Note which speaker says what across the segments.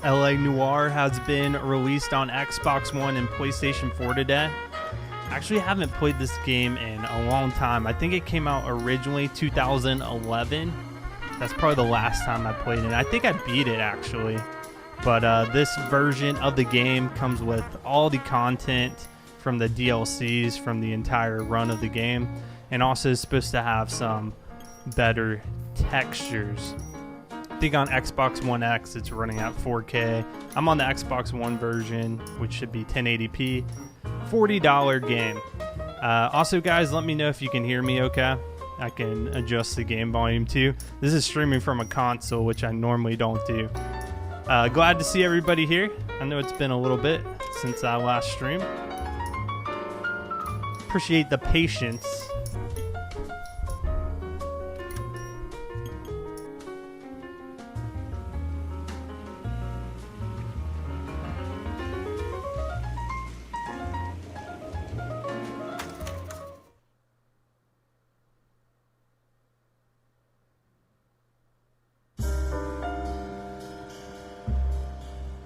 Speaker 1: LA Noire has been released on Xbox One and PlayStation 4 today. Actually, haven't played this game in a long time. I think it came out originally 2011. That's probably the last time I played it. I think I beat it, actually. But this version of the game comes with all the content from the DLCs from the entire run of the game, and also is supposed to have some better textures. I think on Xbox One X it's running at 4K. I'm on the Xbox One version, which should be 1080p. $40 game. Also, guys, let me know if you can hear me okay. I can adjust the game volume too. This is streaming from a console, which I normally don't do. Glad to see everybody here. I know it's been a little bit since I last streamed. Appreciate the patience.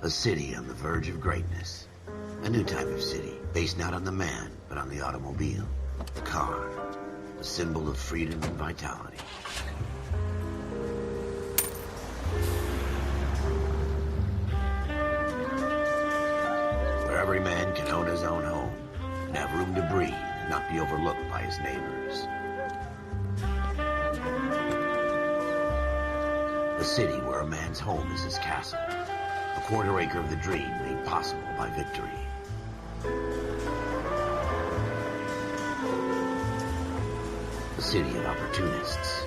Speaker 2: A city on the verge of greatness. A new type of city, based not on the man, but on the automobile. The car. A symbol of freedom and vitality. Where every man can own his own home, and have room to breathe, and not be overlooked by his neighbors. A city where a man's home is his castle. A quarter acre of the dream made possible by victory. A city of opportunists.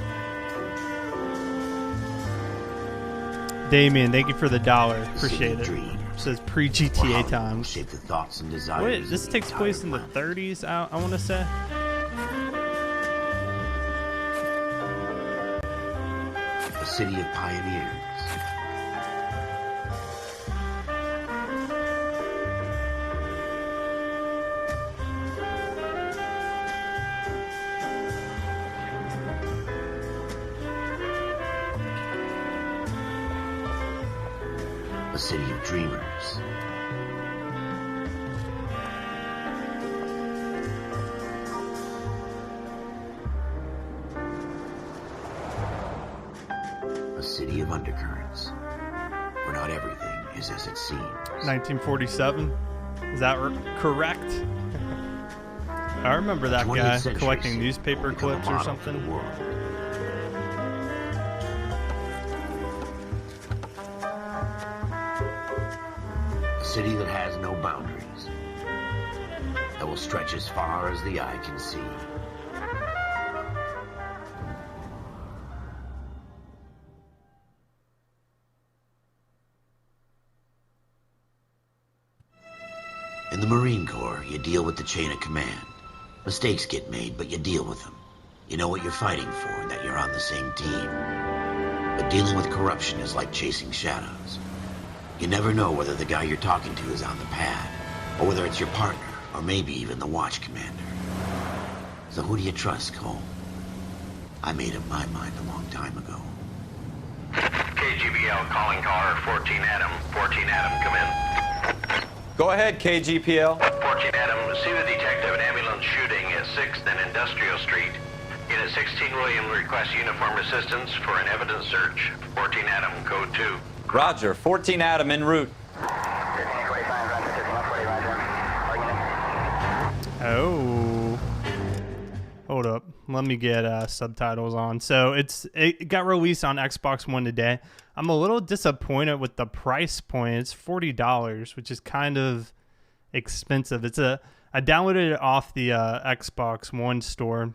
Speaker 1: Damien, thank you for the $1. Appreciate it. It says pre-GTA times.
Speaker 2: Shape the thoughts and desires.
Speaker 1: Wait, this takes place in the 30s, I want to say.
Speaker 2: A city of pioneers. A city of dreamers. A city of undercurrents, where not everything is as it seems.
Speaker 1: 1947? Is that correct? I remember that guy collecting newspaper clips or something.
Speaker 2: A city that has no boundaries, that will stretch as far as the eye can see. In the Marine Corps, you deal with the chain of command. Mistakes get made, but you deal with them. You know what you're fighting for and that you're on the same team. But dealing with corruption is like chasing shadows. You never know whether the guy you're talking to is on the pad, or whether it's your partner, or maybe even the watch commander. So who do you trust, Cole? I made up my mind a long time ago.
Speaker 3: KGBL calling caller 14 Adam. 14 Adam, come in.
Speaker 4: Go ahead, KGPL.
Speaker 3: 14 Adam, see the detective an ambulance shooting at 6th and Industrial Street. Unit 16 William requests uniform assistance for an evidence search. 14 Adam, code 2.
Speaker 4: Roger, 14 Adam en route.
Speaker 1: Oh. Hold up. Let me get subtitles on. So it got released on Xbox One today. I'm a little disappointed with the price point. It's $40, which is kind of expensive. I downloaded it off the Xbox One store,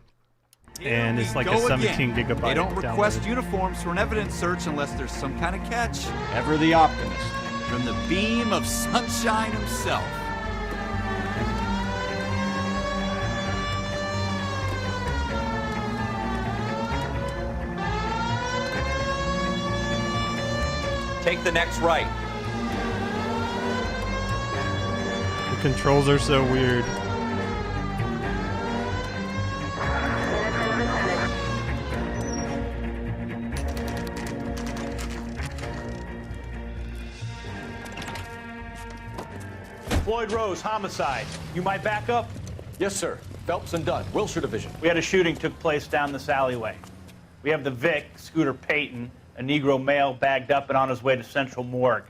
Speaker 1: and it's like a 17 gigabyte.
Speaker 5: They don't request
Speaker 1: download.
Speaker 5: uniforms for an evidence search unless there's some kind of catch.
Speaker 6: Ever the optimist.
Speaker 5: From the beam of sunshine himself.
Speaker 4: Take the next right.
Speaker 1: The controls are so weird.
Speaker 6: Floyd Rose, homicide. You my backup?
Speaker 7: Yes, sir. Phelps and Dunn, Wilshire Division.
Speaker 6: We had a shooting took place down this alleyway. We have the Vic, Scooter Payton, a Negro male bagged up and on his way to Central Morgue.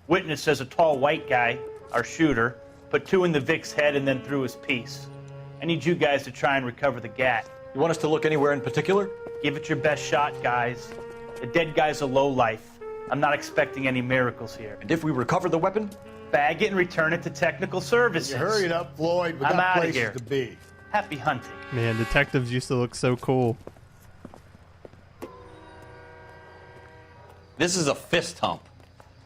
Speaker 6: Witness says a tall white guy, our shooter, put 2 in the Vic's head and then threw his piece. I need you guys to try and recover the gat.
Speaker 7: You want us to look anywhere in particular?
Speaker 6: Give it your best shot, guys. The dead guy's a lowlife. I'm not expecting any miracles here.
Speaker 7: And if we recover the weapon?
Speaker 6: Bag it and return it to technical services.
Speaker 8: You hurry it up, Floyd. We
Speaker 6: I'm
Speaker 8: got
Speaker 6: outta
Speaker 8: places
Speaker 6: here.
Speaker 8: to be.
Speaker 6: Happy hunting.
Speaker 1: Man, detectives used to look so cool.
Speaker 4: This is a fist hump.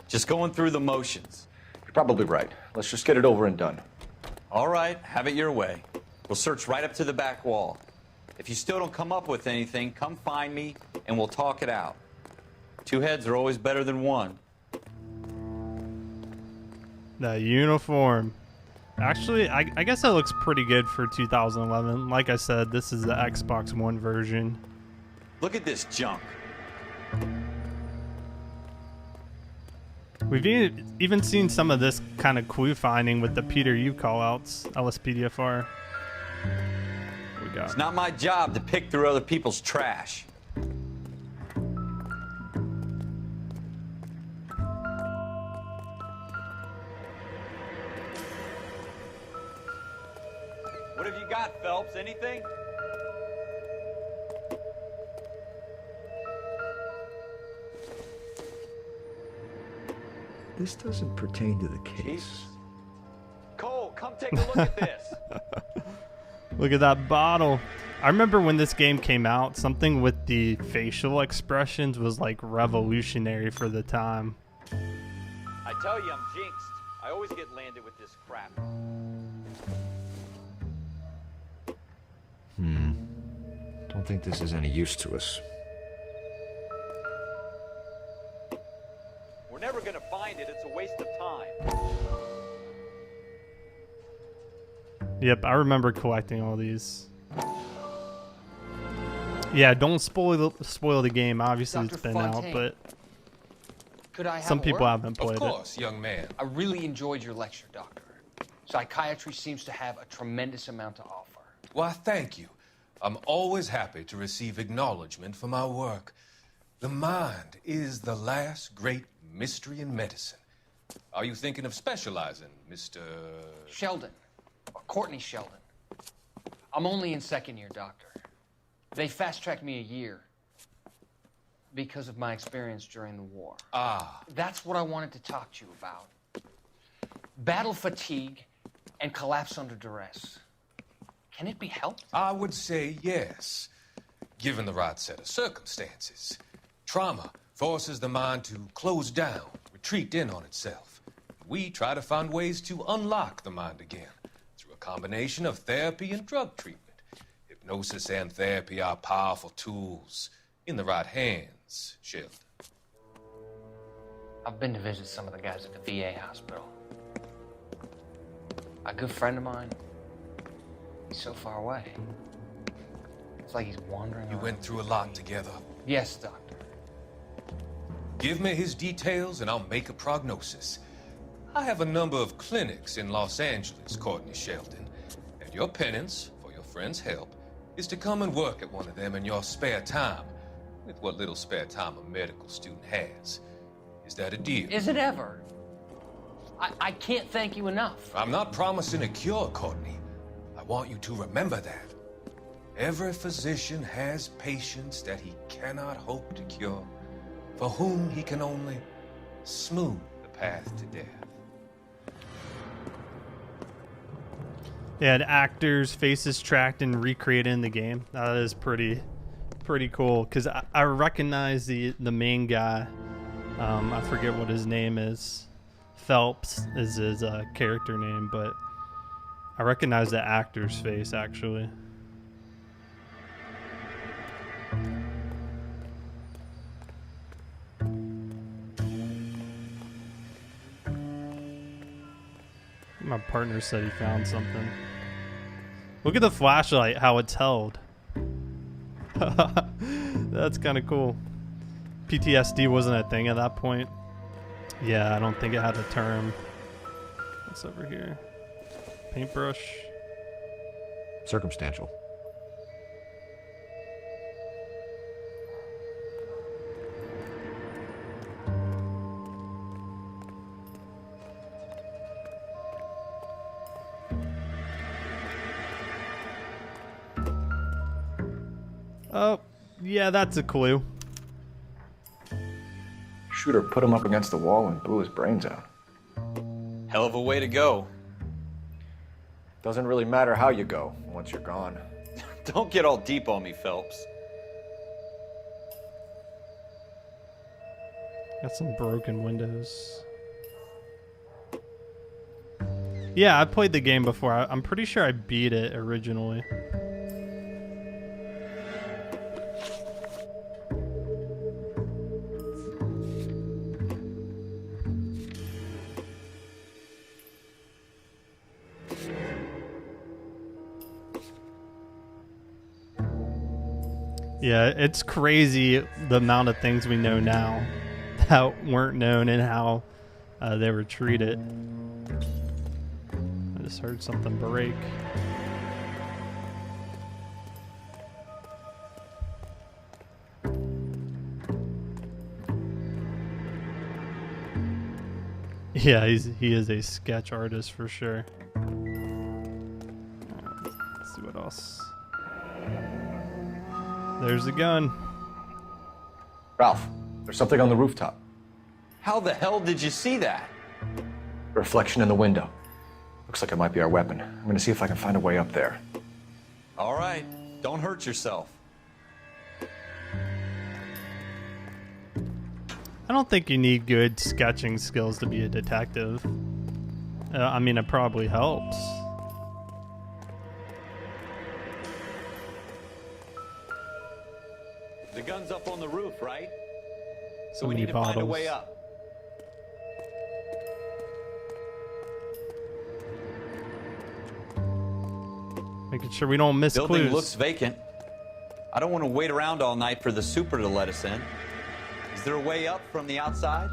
Speaker 4: Just going through the motions.
Speaker 7: You're probably right. Let's just get it over and done.
Speaker 4: All right, have it your way. We'll search right up to the back wall. If you still don't come up with anything, come find me and we'll talk it out. 2 heads are always better than 1.
Speaker 1: The uniform. Actually, I guess that looks pretty good for 2011. Like I said, this is the Xbox One version.
Speaker 4: Look at this junk.
Speaker 1: We've even seen some of this kind of clue finding with the Peter U callouts, LSPDFR. What we got?
Speaker 4: It's not my job to pick through other people's trash. What have you got, Phelps? Anything?
Speaker 9: This doesn't pertain to the case.
Speaker 4: Jesus. Cole, come take a look at this.
Speaker 1: Look at that bottle. I remember when this game came out, something with the facial expressions was like revolutionary for the time.
Speaker 4: I tell you, I'm jinxed. I always get landed with this crap.
Speaker 9: Don't think this is any use to us.
Speaker 4: We're never gonna find it. It's a waste of time.
Speaker 1: Yep, I remember collecting all these. Yeah, don't spoil the game. Obviously,
Speaker 10: Dr.
Speaker 1: it's been
Speaker 10: Fontaine,
Speaker 1: out, but
Speaker 10: could I have
Speaker 1: some
Speaker 10: a
Speaker 1: people
Speaker 10: word?
Speaker 1: haven't played
Speaker 11: Of course, young man.
Speaker 10: I really enjoyed your lecture, Doctor. Psychiatry seems to have a tremendous amount to offer.
Speaker 11: Why, thank you. I'm always happy to receive acknowledgement for my work. The mind is the last great mystery in medicine. Are you thinking of specializing, Mr.
Speaker 10: Sheldon, or Courtney Sheldon. I'm only in 2nd year, Doctor. They fast-tracked me a year because of my experience during the war.
Speaker 11: Ah,
Speaker 10: That's what I wanted to talk to you about. Battle fatigue and collapse under duress. Can it be helped?
Speaker 11: I would say yes, given the right set of circumstances. Trauma forces the mind to close down, retreat in on itself. We try to find ways to unlock the mind again through a combination of therapy and drug treatment. Hypnosis and therapy are powerful tools in the right hands, Sheldon.
Speaker 10: I've been to visit some of the guys at the VA hospital. A good friend of mine, he's so far away. It's like he's wandering
Speaker 11: You
Speaker 10: around.
Speaker 11: went through a lot together.
Speaker 10: Yes, Doctor.
Speaker 11: Give me his details and I'll make a prognosis. I have a number of clinics in Los Angeles, Courtney Sheldon, and your penance, for your friend's help, is to come and work at one of them in your spare time, with what little spare time a medical student has. Is that a deal?
Speaker 10: Is it ever? I can't thank you enough.
Speaker 11: I'm not promising a cure, Courtney. I want you to remember that. Every physician has patients that he cannot hope to cure, for whom he can only smooth the path to death.
Speaker 1: they had actors' faces tracked and recreated in the game. That is pretty cool because I recognize the main guy. I forget what his name is. Phelps is his character name, but I recognize the actor's face actually. My partner said he found something. Look at the flashlight, how it's held. That's kind of cool. PTSD wasn't a thing at that point. Yeah, I don't think it had a term. What's over here? Paintbrush.
Speaker 9: Circumstantial.
Speaker 1: Oh, yeah, that's a clue.
Speaker 7: Shooter put him up against the wall and blew his brains out.
Speaker 4: Hell of a way to go.
Speaker 7: Doesn't really matter how you go once you're gone.
Speaker 4: Don't get all deep on me, Phelps.
Speaker 1: Got some broken windows. Yeah, I played the game before. I'm pretty sure I beat it originally. Yeah, it's crazy the amount of things we know now that weren't known and how they were treated. I just heard something break. Yeah, he is a sketch artist for sure. Let's see what else. There's the gun.
Speaker 7: Ralph, there's something on the rooftop.
Speaker 4: How the hell did you see that?
Speaker 7: Reflection in the window. Looks like it might be our weapon. I'm gonna see if I can find a way up there.
Speaker 4: All right, don't hurt yourself.
Speaker 1: I don't think you need good sketching skills to be a detective. I mean, it probably helps.
Speaker 4: The gun's up on the roof, right?
Speaker 1: So
Speaker 4: we
Speaker 1: many
Speaker 4: need to find a
Speaker 1: bottles.
Speaker 4: way up.
Speaker 1: Making sure we don't miss
Speaker 4: Building
Speaker 1: clues.
Speaker 4: looks vacant. I don't want to wait around all night for the super to let us in. Is there a way up from the outside?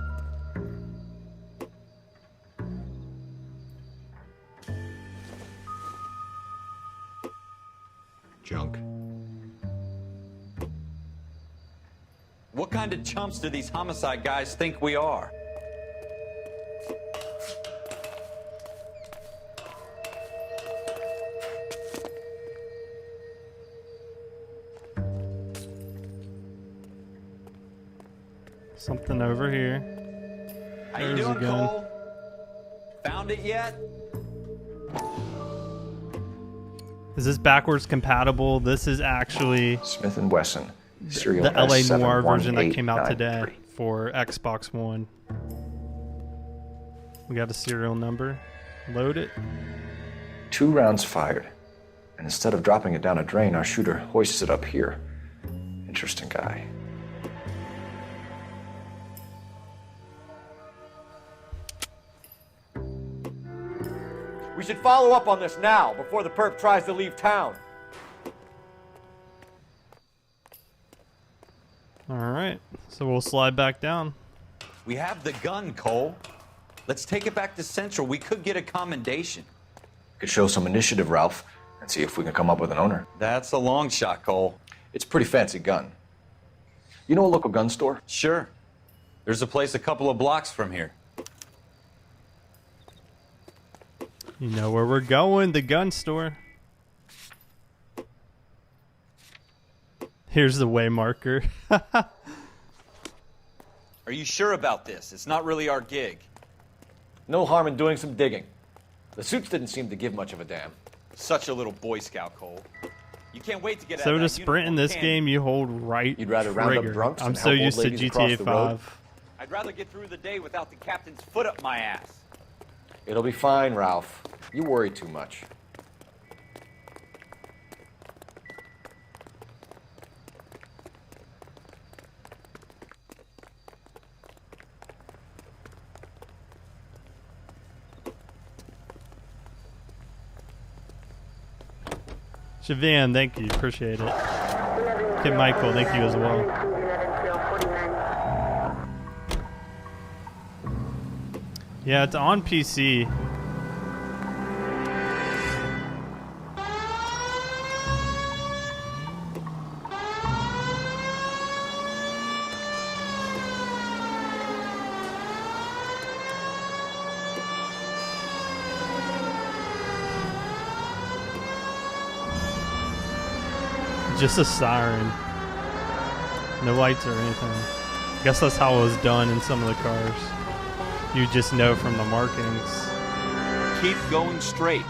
Speaker 9: Junk.
Speaker 4: What kind of chumps do these homicide guys think we are?
Speaker 1: Something over here.
Speaker 4: How you
Speaker 1: There's a
Speaker 4: doing,
Speaker 1: gun.
Speaker 4: Cole? Found it yet?
Speaker 1: Is this backwards compatible? This is actually
Speaker 7: Smith & Wesson. Serial
Speaker 1: the LA Noire version that came out
Speaker 7: S71893.
Speaker 1: today for Xbox One. We got a serial number. Load it.
Speaker 7: 2 rounds fired. And instead of dropping it down a drain, our shooter hoists it up here. Interesting guy. We should follow up on this now, before the perp tries to leave town.
Speaker 1: All right. So we'll slide back down.
Speaker 4: We have the gun, Cole. Let's take it back to Central. We could get a commendation.
Speaker 7: Could show some initiative, Ralph, and see if we can come up with an owner.
Speaker 4: That's a long shot, Cole.
Speaker 7: It's a pretty fancy gun. You know a local gun store?
Speaker 4: Sure. There's a place a couple of blocks from here.
Speaker 1: You know where we're going, the gun store. Here's the way marker.
Speaker 4: Are you sure about this? It's not really our gig.
Speaker 7: No harm in doing some digging. The suits didn't seem to give much of a damn.
Speaker 4: Such a little Boy Scout, Cole. You can't wait to get out
Speaker 1: So
Speaker 4: of
Speaker 1: to
Speaker 4: that
Speaker 1: sprint in
Speaker 4: uniform,
Speaker 1: this
Speaker 4: can
Speaker 1: game, you hold right
Speaker 7: You'd rather round up
Speaker 1: trigger.
Speaker 7: drunks
Speaker 1: I'm
Speaker 7: and
Speaker 1: so
Speaker 7: help old
Speaker 1: used to
Speaker 7: ladies across
Speaker 1: GTA
Speaker 7: the road?
Speaker 1: 5.
Speaker 4: I'd rather get through the day without the captain's foot up my ass.
Speaker 7: It'll be fine, Ralph. You worry too much.
Speaker 1: Siobhan, thank you. Appreciate it. Kid Michael, thank you as well. Yeah, it's on PC. Just a siren. No lights or anything. I guess that's how it was done in some of the cars. You just know from the markings.
Speaker 5: Keep going straight.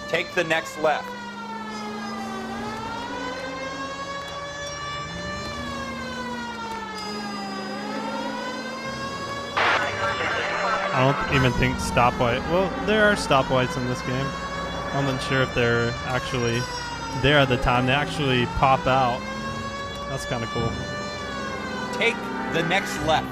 Speaker 4: Take the next left.
Speaker 1: I don't even think stoplight. Well, there are stoplights in this game. I'm not sure if they're actually there at the time. They actually pop out. That's kind of cool.
Speaker 5: Take the next left.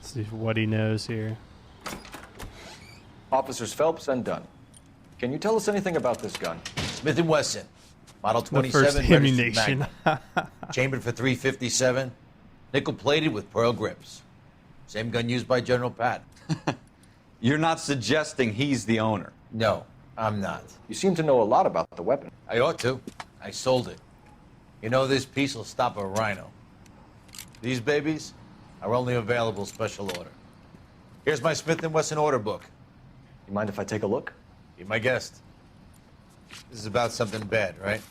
Speaker 1: See what he knows here.
Speaker 7: Officers Phelps and Dunn. Can you tell us anything about this gun?
Speaker 8: Smith & Wesson, Model
Speaker 1: The
Speaker 8: 27,
Speaker 1: first
Speaker 8: registered
Speaker 1: ammunition.
Speaker 8: Magnum. Chambered for .357, nickel-plated with pearl grips. Same gun used by General Patton.
Speaker 4: You're not suggesting he's the owner.
Speaker 8: No, I'm not.
Speaker 7: You seem to know a lot about the weapon.
Speaker 8: I ought to. I sold it. You know, this piece will stop a rhino. These babies are only available special order. Here's my Smith & Wesson order book.
Speaker 7: You mind if I take a look?
Speaker 8: Be my guest. This is about something bad, right?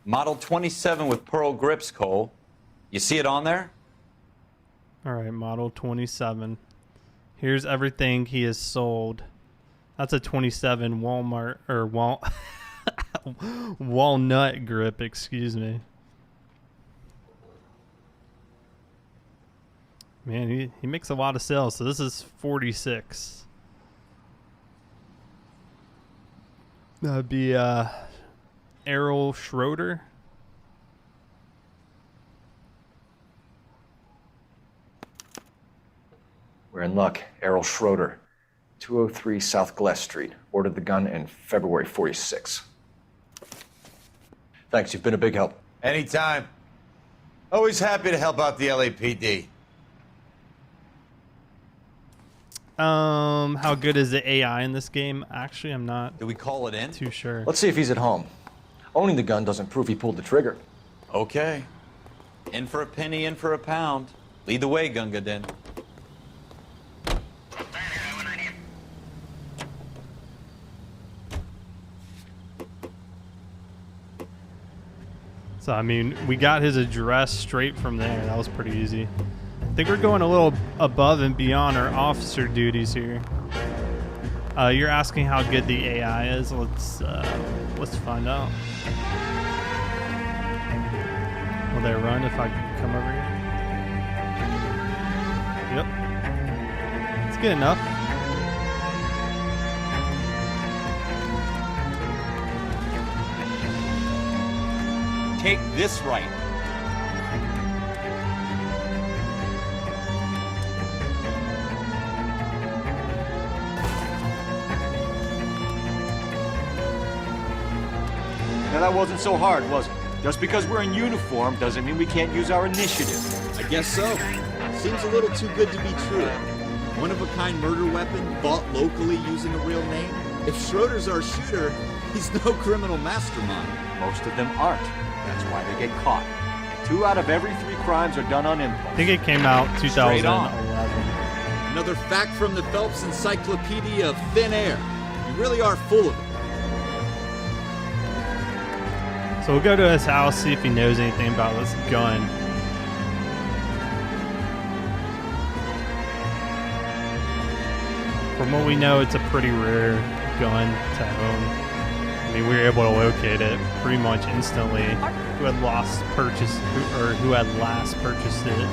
Speaker 4: Model 27 with pearl grips, Cole. You see it on there?
Speaker 1: All right, model 27. Here's everything he has sold. That's a 27 Walmart or walnut grip, excuse me. Man, he makes a lot of sales. So this is 46. That'd be Errol Schroeder.
Speaker 7: We're in luck. Errol Schroeder, 203 South Glass Street. Ordered the gun in February '46. Thanks, you've been a big help.
Speaker 8: Anytime. Always happy to help out the LAPD.
Speaker 1: How good is the AI in this game? Actually, I'm not
Speaker 4: Do we call it in?
Speaker 1: too sure.
Speaker 7: Let's see if he's at home. Owning the gun doesn't prove he pulled the trigger.
Speaker 4: Okay. In for a penny, in for a pound. Lead the way, Gunga Din.
Speaker 1: So, I mean, we got his address straight from there. That was pretty easy. I think we're going a little above and beyond our officer duties here. You're asking how good the AI is. Let's find out. Will they run if I come over here? Yep. It's good enough.
Speaker 5: Take this right.
Speaker 12: Now that wasn't so hard, was it? Just because we're in uniform doesn't mean we can't use our initiative.
Speaker 5: I guess so. Seems a little too good to be true. One-of-a-kind murder weapon bought locally using a real name? If Schroeder's our shooter, he's no criminal mastermind.
Speaker 12: Most of them aren't. That's why they get caught. 2 out of every 3 crimes are done on impulse.
Speaker 1: I think it came out 2011.
Speaker 5: Another fact from the Phelps Encyclopedia of Thin Air. You really are full of it.
Speaker 1: So we'll go to his house, see if he knows anything about this gun. From what we know, it's a pretty rare gun to own. I mean, we were able to locate it pretty much instantly. Who had last purchased it?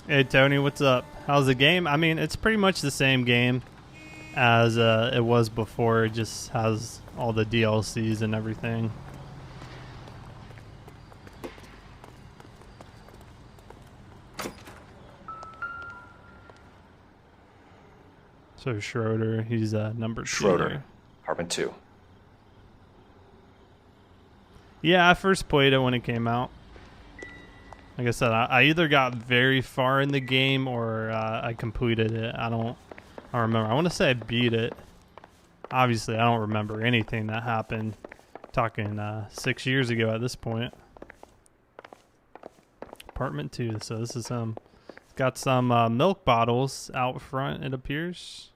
Speaker 1: Hey Tony, what's up? How's the game? I mean, it's pretty much the same game as it was before. It just has all the DLCs and everything. So Schroeder, he's number 2.
Speaker 7: Schroeder, Apartment 2.
Speaker 1: Yeah, I first played it when it came out. Like I said, I either got very far in the game or I completed it. I don't remember. I want to say I beat it. Obviously, I don't remember anything that happened. Talking 6 years ago at this point. Apartment 2. So this is got some milk bottles out front, it appears.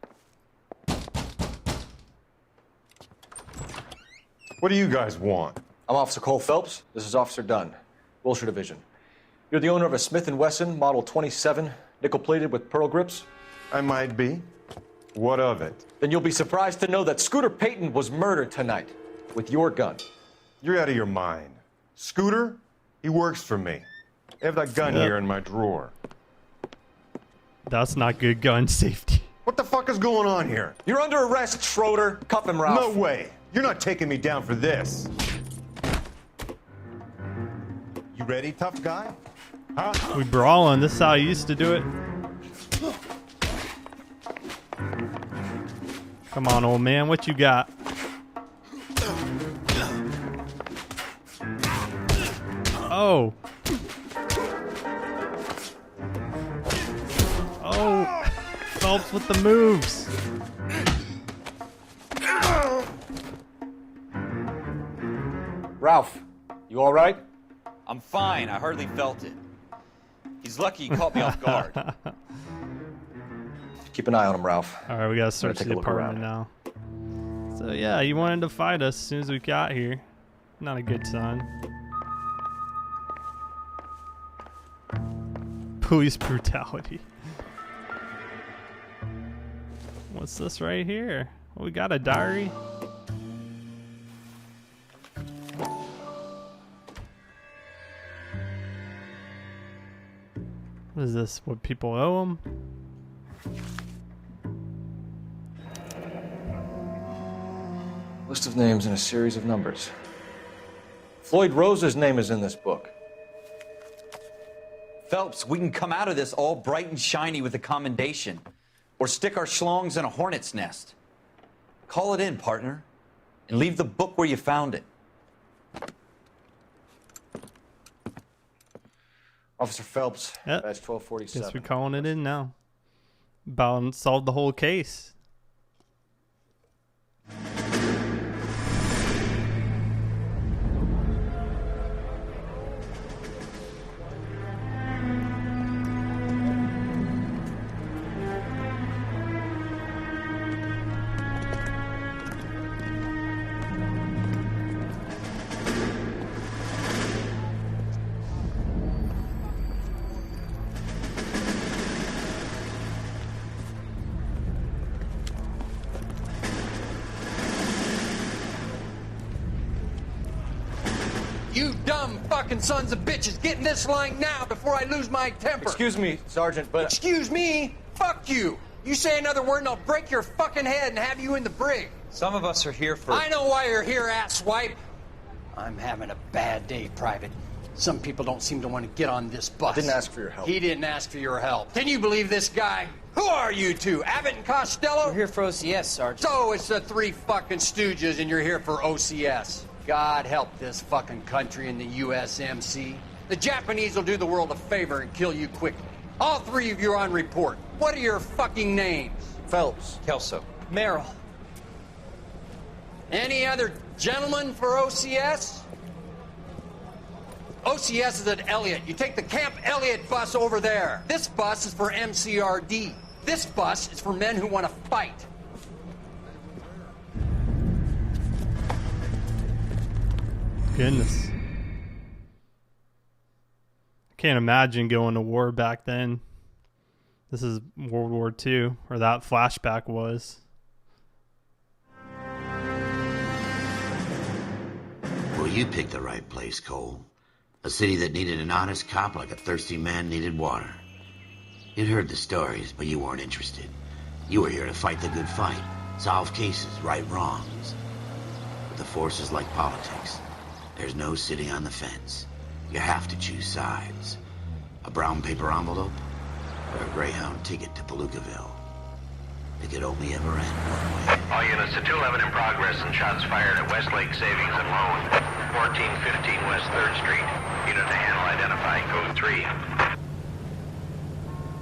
Speaker 12: What do you guys want?
Speaker 7: I'm Officer Cole Phelps. This is Officer Dunn, Wilshire Division. You're the owner of a Smith & Wesson Model 27, nickel-plated with pearl grips?
Speaker 12: I might be. What of it?
Speaker 7: Then you'll be surprised to know that Scooter Payton was murdered tonight with your gun.
Speaker 12: You're out of your mind. Scooter? He works for me. I have that gun here in my drawer.
Speaker 1: That's not good gun safety.
Speaker 12: What the fuck is going on here?
Speaker 7: You're under arrest, Schroeder. Cuff him, Ralph.
Speaker 12: No way. You're not taking me down for this. You ready, tough guy? Huh?
Speaker 1: We brawling. This is how I used to do it. Come on, old man. What you got? Oh. Oh. Phelps with the moves.
Speaker 7: Ralph, you all right?
Speaker 4: I'm fine. I hardly felt it. He's lucky he caught me off guard.
Speaker 7: Keep an eye on him, Ralph.
Speaker 1: All right, we gotta search
Speaker 7: take
Speaker 1: the
Speaker 7: a look
Speaker 1: apartment
Speaker 7: around.
Speaker 1: now. So yeah, you wanted to fight us as soon as we got here. Not a good sign. Police brutality. What's this right here? Oh, we got a diary. What is this? What people owe them?
Speaker 7: List of names and a series of numbers. Floyd Rose's name is in this book.
Speaker 4: Phelps, we can come out of this all bright and shiny with a commendation. Or stick our schlongs in a hornet's nest. Call it in, partner. And leave the book where you found it.
Speaker 7: Officer Phelps,
Speaker 1: Yep.
Speaker 7: badge 1247.
Speaker 1: Guess we're calling it in now. About to solve the whole case.
Speaker 10: You dumb fucking sons of bitches, get in this line now before I lose my temper.
Speaker 7: Excuse me, Sergeant, but...
Speaker 10: Excuse me? Fuck you. You say another word and I'll break your fucking head and have you in the brig.
Speaker 4: Some of us are here for...
Speaker 10: I know why you're here, asswipe. I'm having a bad day, Private. Some people don't seem to want to get on this bus.
Speaker 7: I didn't ask for your help.
Speaker 10: He didn't ask for your help. Can you believe this guy? Who are you two? Abbott and Costello?
Speaker 13: We're here for OCS, Sergeant.
Speaker 10: So it's the three fucking stooges and you're here for OCS. God help this fucking country and the USMC. The Japanese will do the world a favor and kill you quickly. All three of you are on report. What are your fucking names?
Speaker 7: Phelps.
Speaker 4: Kelso.
Speaker 13: Merrill.
Speaker 10: Any other gentlemen for OCS? OCS is at Elliott. You take the Camp Elliott bus over there. This bus is for MCRD. This bus is for men who want to fight.
Speaker 1: Goodness. Can't imagine going to war back then. This is World War II, or that flashback was.
Speaker 2: Well, you picked the right place, Cole. A city that needed an honest cop like a thirsty man needed water. You'd heard the stories, but you weren't interested. You were here to fight the good fight, solve cases, right wrongs. But the force is like politics. There's no sitting on the fence. You have to choose sides. A brown paper envelope, or a Greyhound ticket to Palookaville. It could only ever end one way.
Speaker 3: All units to 211 in progress and shots fired at Westlake Savings and Loan, 1415 West 3rd Street. Unit to handle identify, code 3.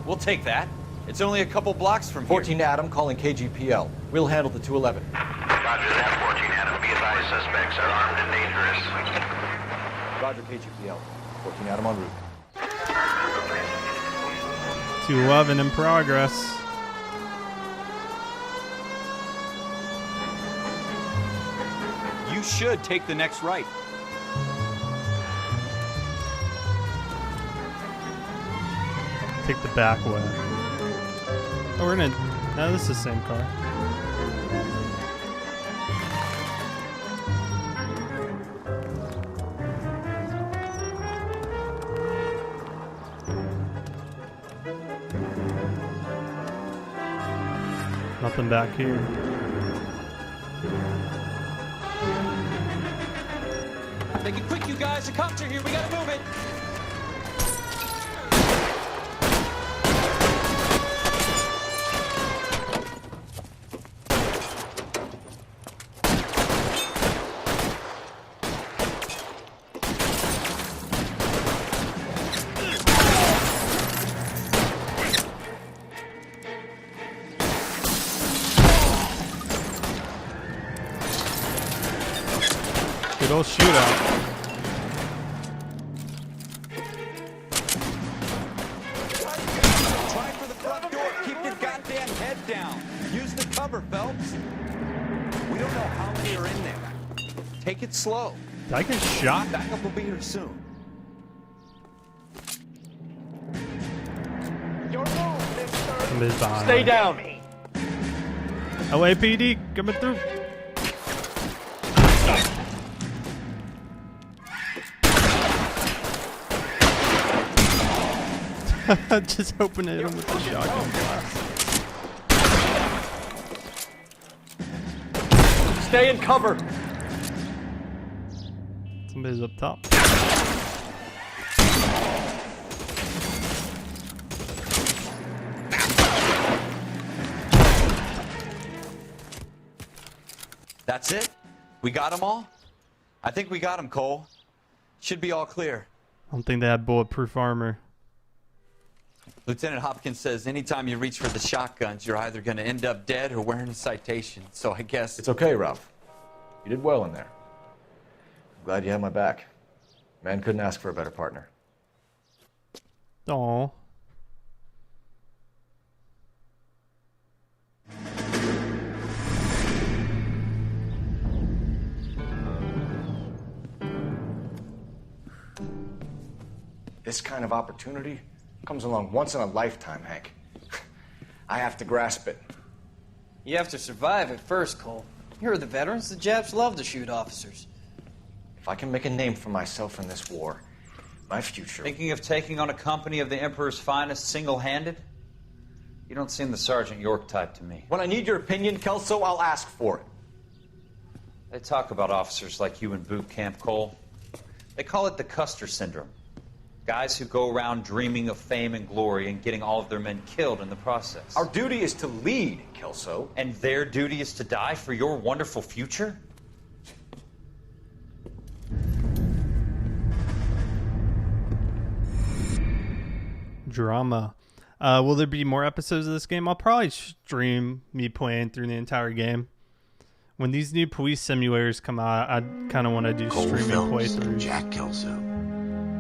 Speaker 4: We'll take that. It's only a couple blocks from here.
Speaker 7: 14 Adam calling KGPL. We'll handle the 211.
Speaker 3: Roger that, 14 Adam. Be advised, suspects are armed and dangerous.
Speaker 7: Roger, KGPL. 14 Adam en route.
Speaker 1: 211 in progress.
Speaker 4: You should take the next right.
Speaker 1: Take the back way. Oh, we're gonna. No, this is the same car. Nothing back here.
Speaker 4: Make it quick, you guys. The cops are here. We gotta move it.
Speaker 1: Good old shootout.
Speaker 4: Try for the front door. Keep your goddamn head down. Use the cover, Phelps. We don't know how many are in there. Take it slow.
Speaker 1: Did I get shot?
Speaker 4: Backup will be here soon.
Speaker 1: Somebody's behind.
Speaker 6: Stay down.
Speaker 1: LAPD coming through. Just opening him with the shotgun blast.
Speaker 6: Stay in cover.
Speaker 1: Somebody's up top.
Speaker 4: That's it? We got them all? I think we got them, Cole. Should be all clear.
Speaker 1: I don't think they had bulletproof armor.
Speaker 4: Lieutenant Hopkins says anytime you reach for the shotguns, you're either going to end up dead or wearing a citation. So I guess...
Speaker 7: It's okay, Ralph. You did well in there. I'm glad you had my back. Man couldn't ask for a better partner.
Speaker 1: Aw.
Speaker 7: This kind of opportunity comes along once in a lifetime, Hank. I have to grasp it.
Speaker 13: You have to survive it first, Cole. Here are the veterans. The Japs love to shoot officers.
Speaker 7: If I can make a name for myself in this war, my future...
Speaker 4: Thinking of taking on a company of the Emperor's finest single-handed? You don't seem the Sergeant York type to me.
Speaker 7: When I need your opinion, Kelso, I'll ask for it.
Speaker 4: They talk about officers like you in boot camp, Cole. They call it the Custer syndrome. Guys who go around dreaming of fame and glory and getting all of their men killed in the process.
Speaker 7: Our duty is to lead, Kelso.
Speaker 4: And their duty is to die for your wonderful future?
Speaker 1: Drama. Will there be more episodes of this game? I'll probably stream me playing through the entire game. When these new police simulators come out, I kind of want to do
Speaker 2: Cole
Speaker 1: streaming
Speaker 2: Phelps and
Speaker 1: playthroughs.
Speaker 2: Jack Kelso.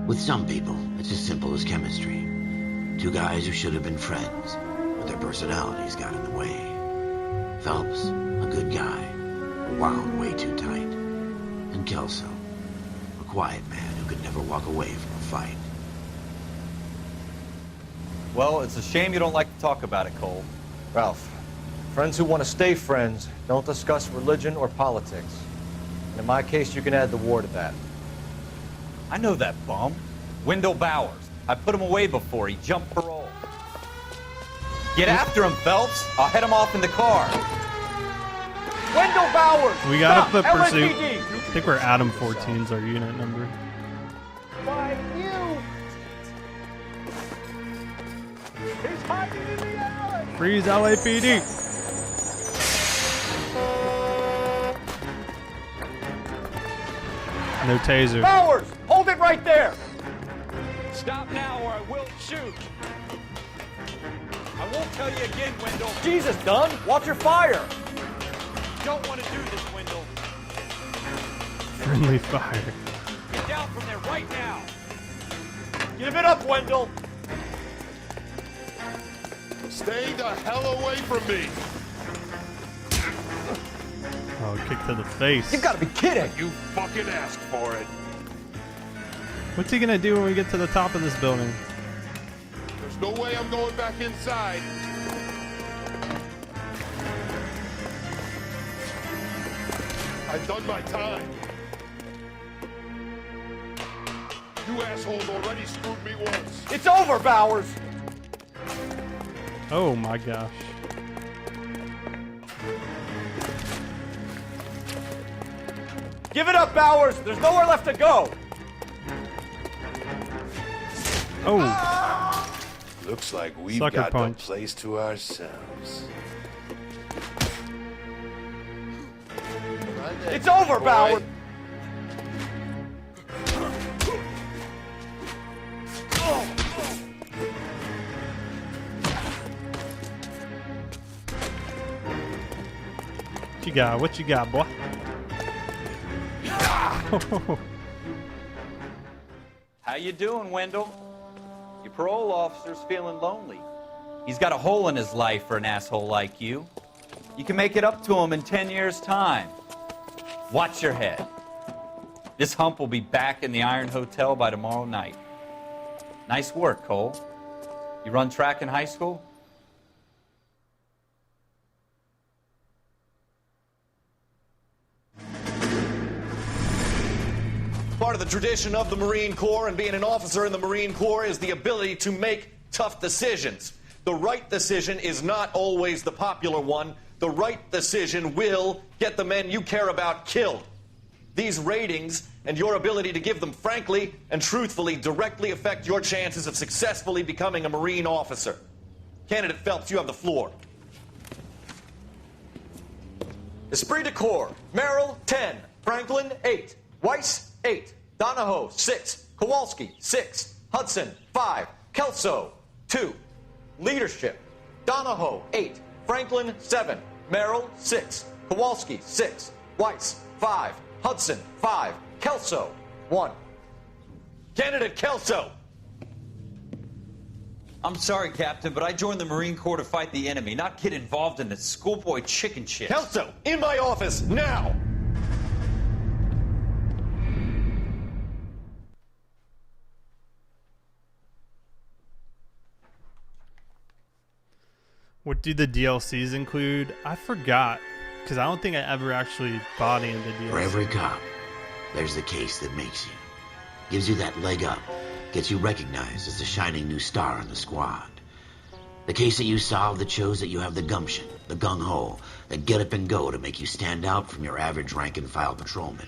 Speaker 2: With some people, it's as simple as chemistry. Two guys who should have been friends, but their personalities got in the way. Phelps, a good guy, wound way too tight. And Kelso, a quiet man who could never walk away from a fight.
Speaker 4: Well, it's a shame you don't like to talk about it, Cole.
Speaker 7: Ralph, friends who want to stay friends don't discuss religion or politics. And in my case, you can add the war to that.
Speaker 4: I know that bum. Wendell Bowers. I put him away before he jumped parole. Get after him, Phelps. I'll head him off in the car.
Speaker 14: Wendell Bowers!
Speaker 1: We got a foot
Speaker 14: Stop!
Speaker 1: pursuit.
Speaker 14: LAPD!
Speaker 1: I think we're Adam 14's our unit number.
Speaker 14: By you! He's hiding in the alley!
Speaker 1: Freeze LAPD! No taser.
Speaker 14: Bowers! Hold it right there!
Speaker 15: Stop now or I will shoot. I won't tell you again, Wendell.
Speaker 14: Jesus, Dunn! Watch your fire!
Speaker 15: Don't want to do this, Wendell.
Speaker 1: Friendly fire.
Speaker 15: Get down from there right now.
Speaker 14: Give it up, Wendell!
Speaker 12: Stay the hell away from me.
Speaker 1: Oh, kick to the face.
Speaker 14: You gotta be kidding!
Speaker 12: You fucking asked for it.
Speaker 1: What's he gonna do when we get to the top of this building?
Speaker 12: There's no way I'm going back inside. I've done my time. You assholes already screwed me once.
Speaker 14: It's over, Bowers!
Speaker 1: Oh my gosh.
Speaker 14: Give it up, Bowers! There's nowhere left to go!
Speaker 1: Oh.
Speaker 12: Looks like we've
Speaker 1: Sucker
Speaker 12: got
Speaker 1: punch.
Speaker 12: the place to ourselves.
Speaker 14: It's over, Bowers!
Speaker 1: What you got? What you got, boy?
Speaker 4: How you doing, Wendell? Your parole officer's feeling lonely. He's got a hole in his life for an asshole like you. You can make it up to him in 10 years' time. Watch your head. This hump will be back in the Iron Hotel by tomorrow night. Nice work, Cole. You run track in high school?
Speaker 16: Part of the tradition of the Marine Corps and being an officer in the Marine Corps is the ability to make tough decisions. The right decision is not always the popular one. The right decision will get the men you care about killed. These ratings and your ability to give them frankly and truthfully directly affect your chances of successfully becoming a Marine officer. Candidate Phelps, you have the floor. Esprit de Corps, Merrill, 10. Franklin, 8. Weiss, 8. Donahoe, 6. Kowalski, 6. Hudson, 5. Kelso, 2. Leadership, Donahoe, 8. Franklin, 7. Merrill, 6. Kowalski, 6. Weiss, 5. Hudson, 5. Kelso, 1. Candidate Kelso.
Speaker 4: I'm sorry, Captain, but I joined the Marine Corps to fight the enemy, not get involved in this schoolboy chicken shit.
Speaker 16: Kelso, in my office, now!
Speaker 1: What do the DLCs include? I forgot, because I don't think I ever actually bought any of the DLCs.
Speaker 2: For every cop, there's the case that makes you. Gives you that leg up. Gets you recognized as the shining new star in the squad. The case that you solve that shows that you have the gumption, the gung-ho, the get up and go to make you stand out from your average rank-and-file patrolman.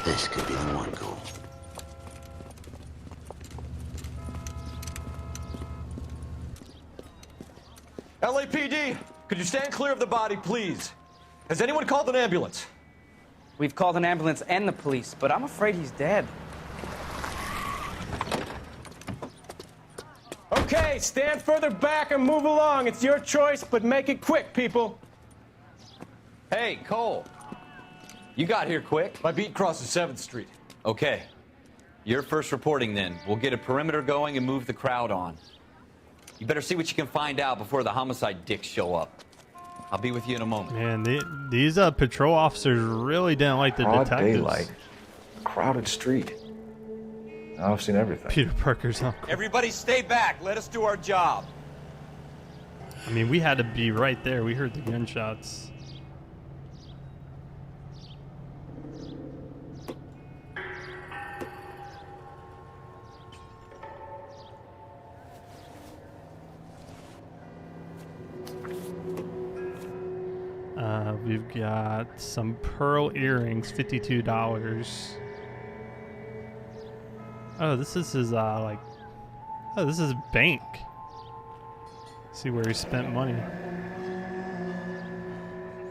Speaker 2: This could be the one, Cole.
Speaker 16: LAPD, could you stand clear of the body, please? Has anyone called an ambulance?
Speaker 13: We've called an ambulance and the police, but I'm afraid he's dead.
Speaker 14: Okay, stand further back and move along. It's your choice, but make it quick, people.
Speaker 4: Hey, Cole. You got here quick.
Speaker 16: My beat crosses 7th Street.
Speaker 4: Okay. You're first reporting then. We'll get a perimeter going and move the crowd on. You better see what you can find out before the homicide dicks show up. I'll be with you in a moment.
Speaker 1: Man, these patrol officers really didn't like the
Speaker 7: Broad
Speaker 1: detectives.
Speaker 7: daylight, crowded street. Now I've seen everything.
Speaker 1: Peter Parker's uncle.
Speaker 4: Everybody stay back. Let us do our job.
Speaker 1: I mean, we had to be right there. We heard the gunshots. We've got some pearl earrings, $52. Oh, this is his oh, this is bank. See where he spent money.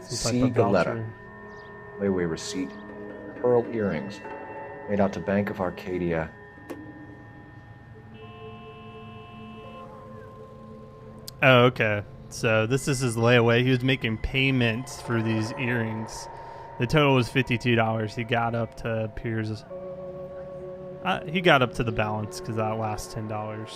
Speaker 7: See Galetta. Layaway receipt. Pearl earrings. Made out to Bank of Arcadia.
Speaker 1: Oh, okay. So this is his layaway. He was making payments for these earrings. The total was $52. He got up to Piers. He got up to the balance because that last $10.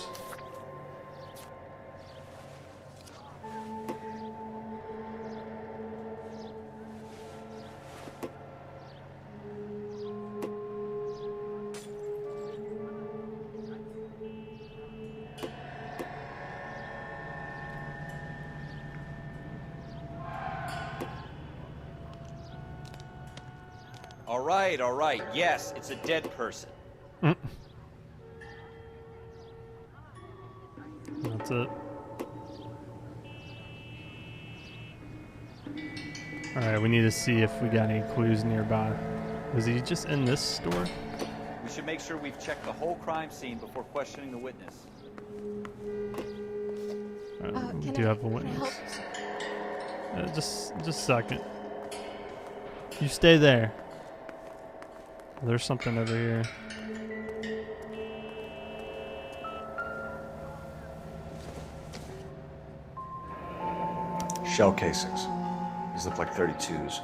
Speaker 17: All right. Yes, it's a dead person.
Speaker 1: That's it. Alright, we need to see if we got any clues nearby. Was he just in this store?
Speaker 17: We should make sure we've checked the whole crime scene before questioning the witness.
Speaker 1: We do have a witness. Just a second. You stay there. There's something over here.
Speaker 7: Shell casings. These look like 32s.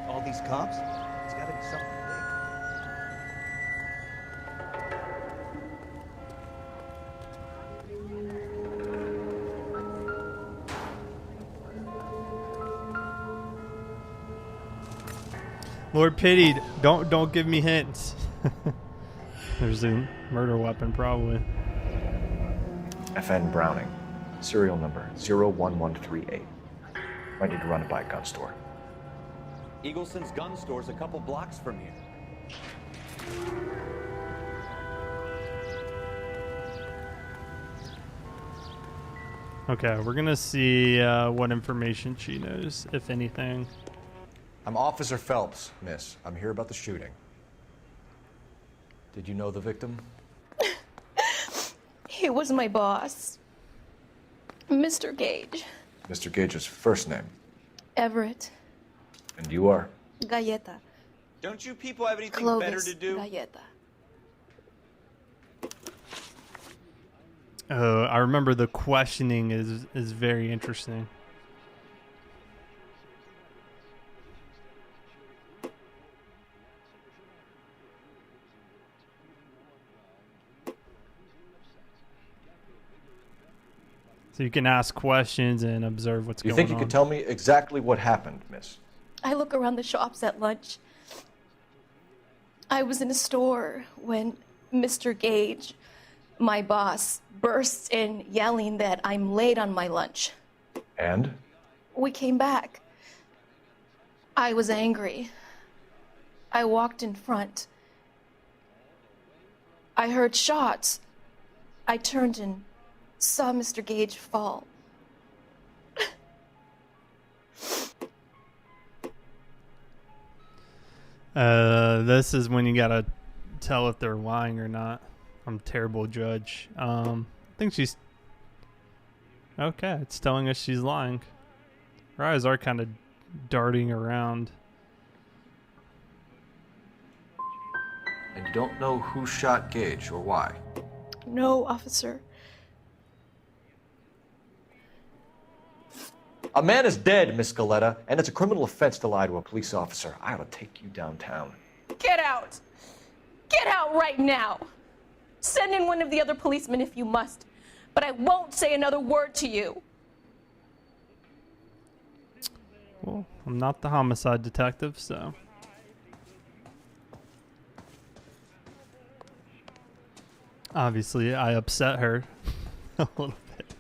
Speaker 18: All these cops? It's gotta be something big.
Speaker 1: Lord pity, don't give me hints. There's a murder weapon, probably.
Speaker 7: FN Browning. Serial number 01138. Might need to run it by a gun store.
Speaker 17: Eagleson's gun store's a couple blocks from here.
Speaker 1: Okay, we're gonna see what information she knows, if anything.
Speaker 7: I'm Officer Phelps, miss. I'm here about the shooting. Did you know the victim?
Speaker 19: He was my boss, Mr. Gage.
Speaker 7: Mr. Gage's first name.
Speaker 19: Everett.
Speaker 7: And you are?
Speaker 17: Galleta. Don't you people have anything
Speaker 19: Clovis
Speaker 17: better to do?
Speaker 19: Galleta.
Speaker 1: Oh, I remember the questioning is very interesting. So you can ask questions and observe what's going on.
Speaker 7: You think you could tell me exactly what happened, miss?
Speaker 19: I look around the shops at lunch. I was in a store when Mr. Gage, my boss, bursts in yelling that I'm late on my lunch.
Speaker 7: And?
Speaker 19: We came back. I was angry. I walked in front. I heard shots. I turned and saw Mr. Gage fall.
Speaker 1: This is when you gotta tell if they're lying or not. I'm a terrible judge. I think she's... Okay, it's telling us she's lying. Her eyes are kind of darting around.
Speaker 7: And you don't know who shot Gage or why?
Speaker 19: No, officer.
Speaker 7: A man is dead, Miss Galletta, and it's a criminal offense to lie to a police officer. I ought to take you downtown.
Speaker 19: Get out! Get out right now! Send in one of the other policemen if you must, but I won't say another word to you.
Speaker 1: Well, I'm not the homicide detective, so... Obviously, I upset her a little bit.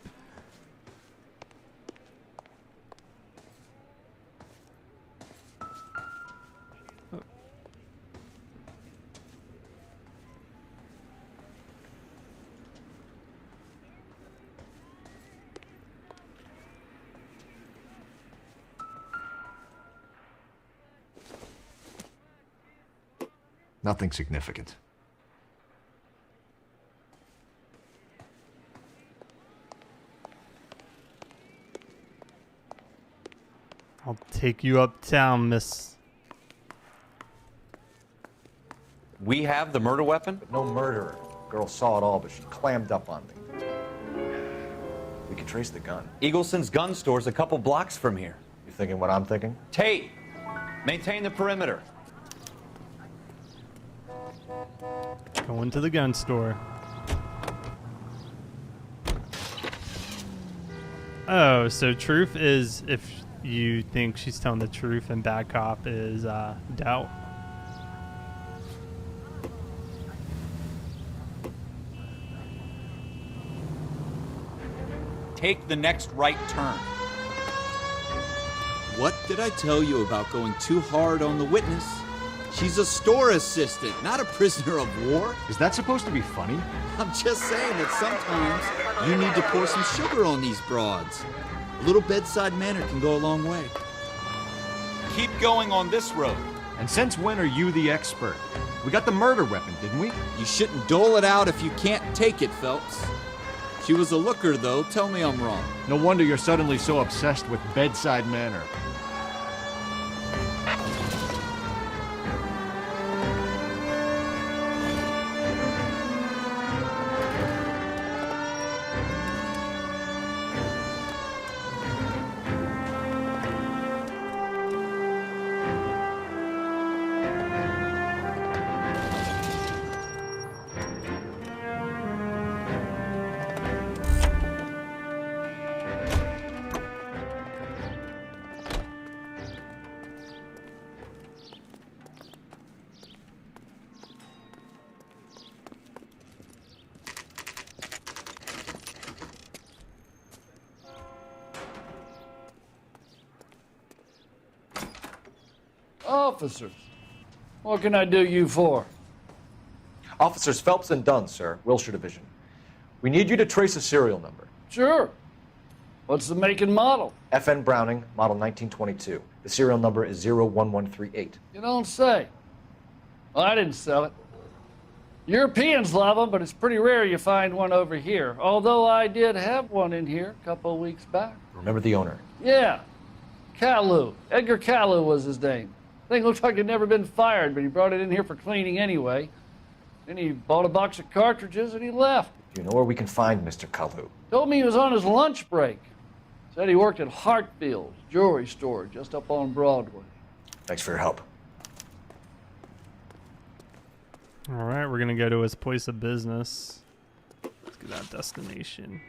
Speaker 9: Nothing significant.
Speaker 1: I'll take you uptown, miss.
Speaker 17: We have the murder weapon?
Speaker 7: But no murderer. Girl saw it all, but she clammed up on me. We can trace the gun.
Speaker 17: Eagleson's gun store's a couple blocks from here.
Speaker 7: You thinking what I'm thinking?
Speaker 17: Tate, maintain the perimeter.
Speaker 1: Going to the gun store. Oh, so truth is if you think she's telling the truth, and bad cop is doubt.
Speaker 17: Take the next right turn.
Speaker 5: What did I tell you about going too hard on the witness? She's a store assistant, not a prisoner of war.
Speaker 9: Is that supposed to be funny?
Speaker 5: I'm just saying that sometimes you need to pour some sugar on these broads. A little bedside manner can go a long way.
Speaker 17: Keep going on this road.
Speaker 9: And since when are you the expert? We got the murder weapon, didn't we?
Speaker 5: You shouldn't dole it out if you can't take it, Phelps. She was a looker, though. Tell me I'm wrong.
Speaker 9: No wonder you're suddenly so obsessed with bedside manner.
Speaker 20: Officers, what can I do you for?
Speaker 7: Officers Phelps and Dunn, sir, Wilshire Division. We need you to trace a serial number.
Speaker 20: Sure. What's the make and model?
Speaker 7: FN Browning, model 1922. The serial number is 01138.
Speaker 20: You don't say. Well, I didn't sell it. Europeans love them, but it's pretty rare you find one over here. Although I did have one in here a couple of weeks back.
Speaker 7: Remember the owner?
Speaker 20: Yeah. Kalu. Edgar Kalu was his name. Thing looked like he'd never been fired, but he brought it in here for cleaning anyway. Then he bought a box of cartridges and he left.
Speaker 7: Do you know where we can find Mr. Kalu?
Speaker 20: Told me he was on his lunch break. Said he worked at Hartfield's jewelry store just up on Broadway.
Speaker 7: Thanks for your help.
Speaker 1: All right, we're gonna go to his place of business. Let's get that destination.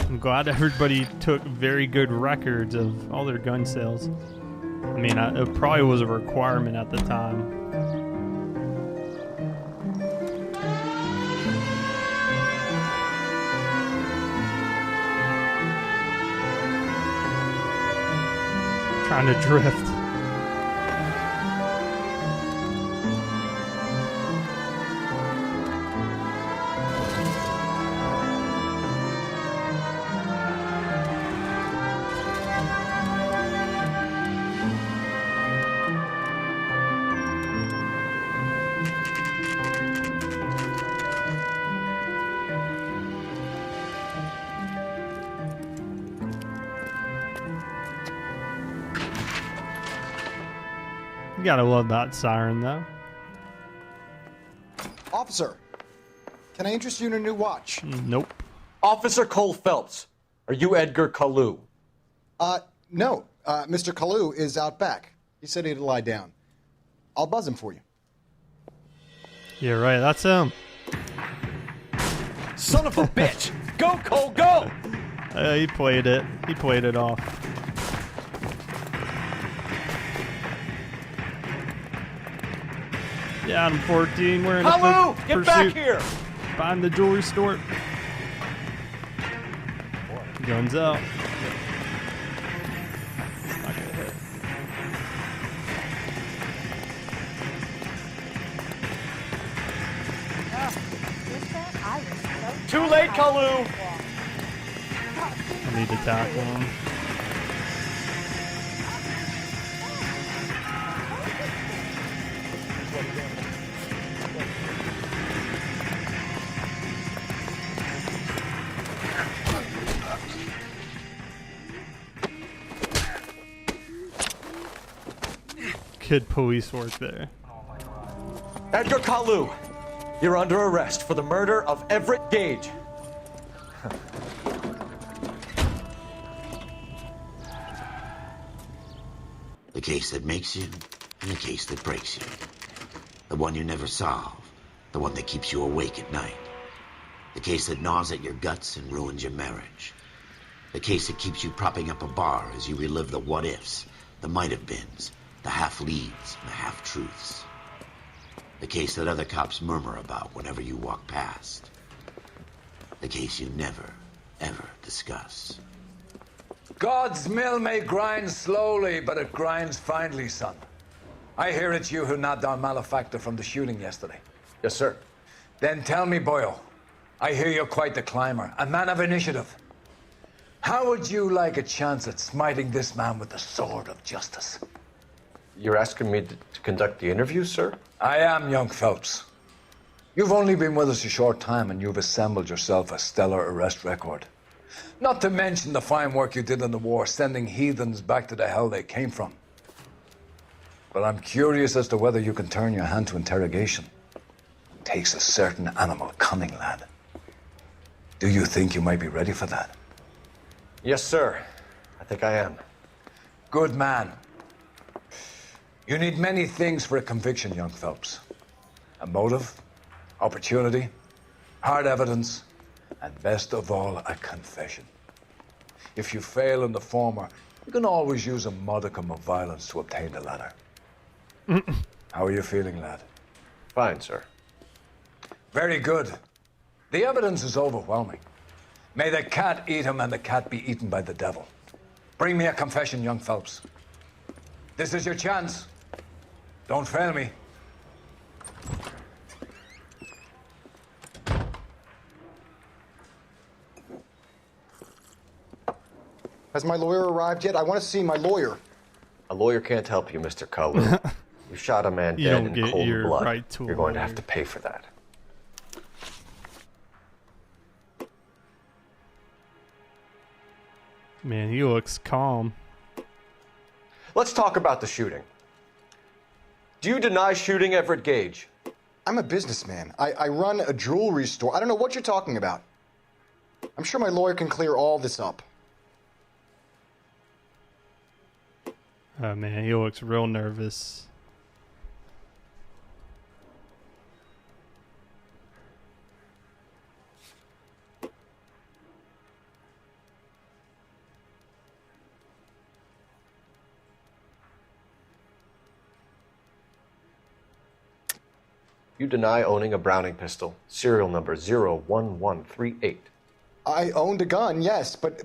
Speaker 1: I'm glad everybody took very good records of all their gun sales. I mean, it probably was a requirement at the time. Trying to drift. You gotta love that siren, though.
Speaker 21: Officer, can I interest you in a new watch?
Speaker 1: Nope.
Speaker 7: Officer Cole Phelps, are you Edgar Kalu?
Speaker 21: No. Mr. Kalu is out back. He said he'd lie down. I'll buzz him for you.
Speaker 1: Yeah, right. That's him.
Speaker 17: Son of a bitch! Go, Cole, go!
Speaker 1: He played it. He played it off. Yeah, I'm 14. We're in
Speaker 17: Kalu,
Speaker 1: a
Speaker 17: get
Speaker 1: pursuit.
Speaker 17: back here!
Speaker 1: Spy in the jewelry store. Guns out. It's not gonna hit.
Speaker 6: Too late, Kalu!
Speaker 1: I need to tackle him. Good police work there.
Speaker 16: Edgar Kalu, you're under arrest for the murder of Everett Gage.
Speaker 2: The case that makes you and the case that breaks you. The one you never solve. The one that keeps you awake at night. The case that gnaws at your guts and ruins your marriage. The case that keeps you propping up a bar as you relive the what-ifs, the might-have-beens, the half-leads and the half-truths. The case that other cops murmur about whenever you walk past. The case you never, ever discuss.
Speaker 11: God's mill may grind slowly, but it grinds finely, son. I hear it's you who nabbed our malefactor from the shooting yesterday.
Speaker 16: Yes, sir.
Speaker 11: Then tell me, boyo, I hear you're quite the climber, a man of initiative. How would you like a chance at smiting this man with the sword of justice?
Speaker 7: You're asking me to conduct the interview, sir?
Speaker 11: I am, young Phelps. You've only been with us a short time and you've assembled yourself a stellar arrest record. Not to mention the fine work you did in the war, sending heathens back to the hell they came from. But I'm curious as to whether you can turn your hand to interrogation. It takes a certain animal cunning, lad. Do you think you might be ready for that?
Speaker 7: Yes, sir. I think I am.
Speaker 11: Good man. You need many things for a conviction, young Phelps. A motive, opportunity, hard evidence, and best of all, a confession. If you fail in the former, you can always use a modicum of violence to obtain the latter. How are you feeling, lad?
Speaker 7: Fine, sir.
Speaker 11: Very good. The evidence is overwhelming. May the cat eat him and the cat be eaten by the devil. Bring me a confession, young Phelps. This is your chance. Don't fail me.
Speaker 21: Has my lawyer arrived yet? I want to see my lawyer.
Speaker 7: A lawyer can't help you, Mr. Kalu. You shot a man
Speaker 1: You
Speaker 7: dead
Speaker 1: don't
Speaker 7: in
Speaker 1: get
Speaker 7: cold
Speaker 1: your
Speaker 7: blood.
Speaker 1: right to a
Speaker 7: You're going to
Speaker 1: lawyer.
Speaker 7: have to pay for that.
Speaker 1: Man, he looks calm.
Speaker 7: Let's talk about the shooting. Do you deny shooting Everett Gage?
Speaker 21: I'm a businessman. I run a jewelry store. I don't know what you're talking about. I'm sure my lawyer can clear all this up.
Speaker 1: Oh man, he looks real nervous.
Speaker 7: You deny owning a Browning pistol, serial number 01138.
Speaker 21: I owned a gun, yes, but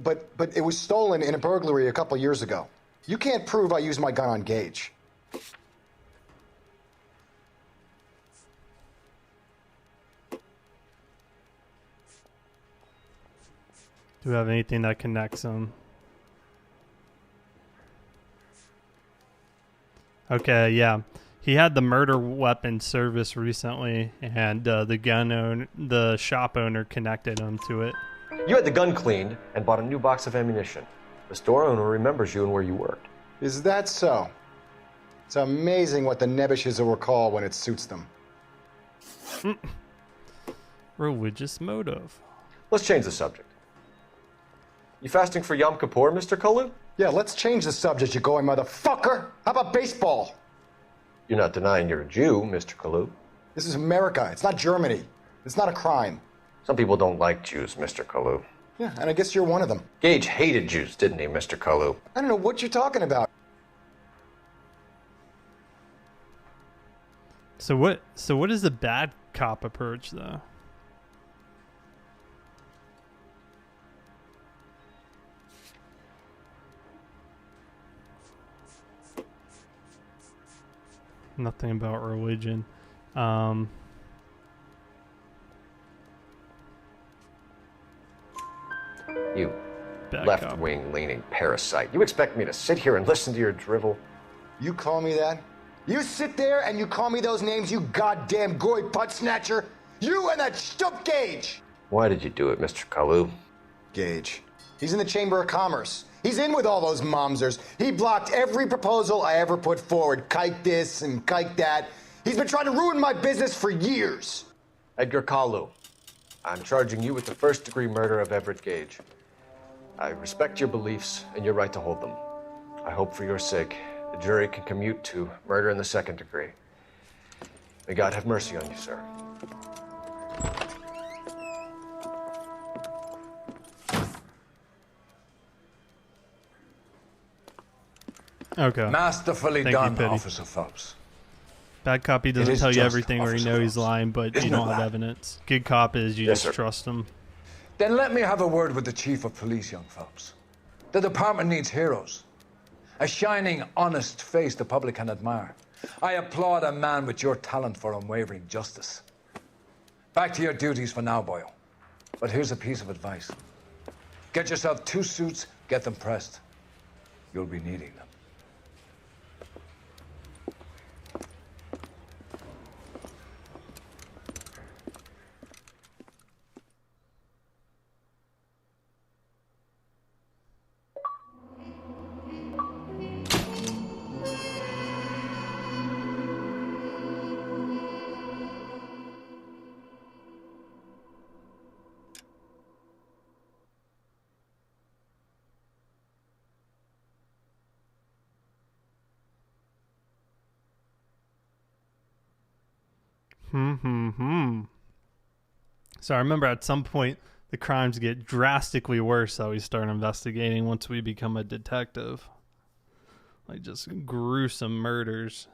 Speaker 21: it was stolen in a burglary a couple years ago. You can't prove I used my gun on Gage.
Speaker 1: Do we have anything that connects them? Okay, yeah. He had the murder weapon service recently, and the shop owner connected him to it.
Speaker 7: You had the gun cleaned and bought a new box of ammunition. The store owner remembers you and where you worked.
Speaker 21: Is that so? It's amazing what the Nebbishes will recall when it suits them.
Speaker 1: Religious motive.
Speaker 7: Let's change the subject. You fasting for Yom Kippur, Mr. Kalu?
Speaker 21: Yeah, let's change the subject, you going motherfucker. How about baseball?
Speaker 7: You're not denying you're a Jew, Mr. Kalu.
Speaker 21: This is America. It's not Germany. It's not a crime.
Speaker 7: Some people don't like Jews, Mr. Kalu.
Speaker 21: Yeah, and I guess you're one of them.
Speaker 7: Gage hated Jews, didn't he, Mr. Kalu?
Speaker 21: I don't know what you're talking about.
Speaker 1: So what is the bad cop approach though? Nothing about religion.
Speaker 8: You
Speaker 1: Bad
Speaker 8: left-wing leaning parasite. You expect me to sit here and listen to your drivel?
Speaker 21: You call me that? You sit there and you call me those names, you goddamn goy putt snatcher? You and that stup Gage!
Speaker 8: Why did you do it, Mr. Kalu?
Speaker 21: Gage. He's in the Chamber of Commerce. He's in with all those momsers. He blocked every proposal I ever put forward. Kike this and kike that. He's been trying to ruin my business for years.
Speaker 8: Edgar Kalu, I'm charging you with the first-degree murder of Everett Gage. I respect your beliefs and your right to hold them. I hope for your sake the jury can commute to murder in the second degree. May God have mercy on you, sir.
Speaker 1: Okay.
Speaker 11: Masterfully
Speaker 1: Thank you,
Speaker 11: done,
Speaker 1: Petty.
Speaker 11: Officer Phelps.
Speaker 1: Bad cop, he doesn't
Speaker 11: is
Speaker 1: tell you
Speaker 11: just
Speaker 1: everything where you know he's lying, but you
Speaker 11: Isn't
Speaker 1: don't
Speaker 11: it
Speaker 1: have
Speaker 11: that?
Speaker 1: evidence. Good cop is you
Speaker 11: Yes,
Speaker 1: just
Speaker 11: sir.
Speaker 1: trust him.
Speaker 11: Then let me have a word with the Chief of Police, young Phelps. The department needs heroes. A shining, honest face the public can admire. I applaud a man with your talent for unwavering justice. Back to your duties for now, Boyle. But here's a piece of advice. Get yourself 2 suits, get them pressed. You'll be needing them.
Speaker 1: So I remember at some point the crimes get drastically worse that we start investigating once we become a detective. Like just gruesome murders.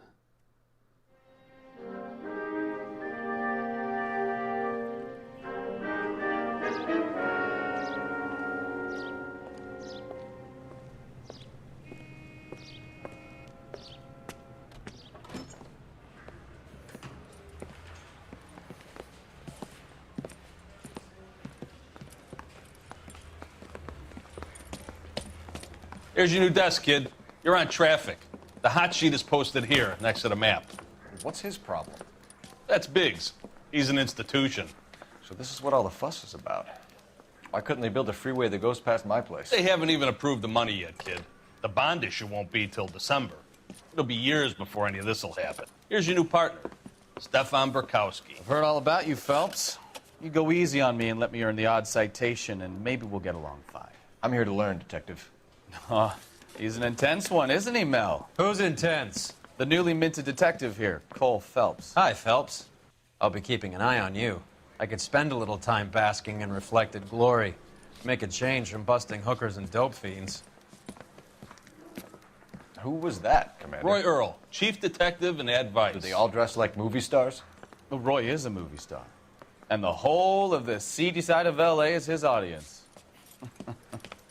Speaker 22: Here's your new desk, kid. You're on traffic. The hot sheet is posted here, next to the map.
Speaker 7: What's his problem?
Speaker 22: That's Biggs. He's an institution.
Speaker 7: So this is what all the fuss is about. Why couldn't they build a freeway that goes past my place?
Speaker 22: They haven't even approved the money yet, kid. The bond issue won't be till December. It'll be years before any of this will happen. Here's your new partner, Stefan Burkowski.
Speaker 23: I've heard all about you, Phelps. You go easy on me and let me earn the odd citation, and maybe we'll get along fine.
Speaker 7: I'm here to learn, Detective.
Speaker 23: He's an intense one, isn't he, Mel?
Speaker 13: Who's intense?
Speaker 23: The newly minted detective here, Cole Phelps.
Speaker 13: Hi, Phelps. I'll be keeping an eye on you. I could spend a little time basking in reflected glory. Make a change from busting hookers and dope fiends.
Speaker 7: Who was that, Commander?
Speaker 22: Roy Earl, chief detective and advice.
Speaker 7: Do they all dress like movie stars?
Speaker 23: Well, Roy is a movie star. And the whole of the seedy side of L.A. is his audience.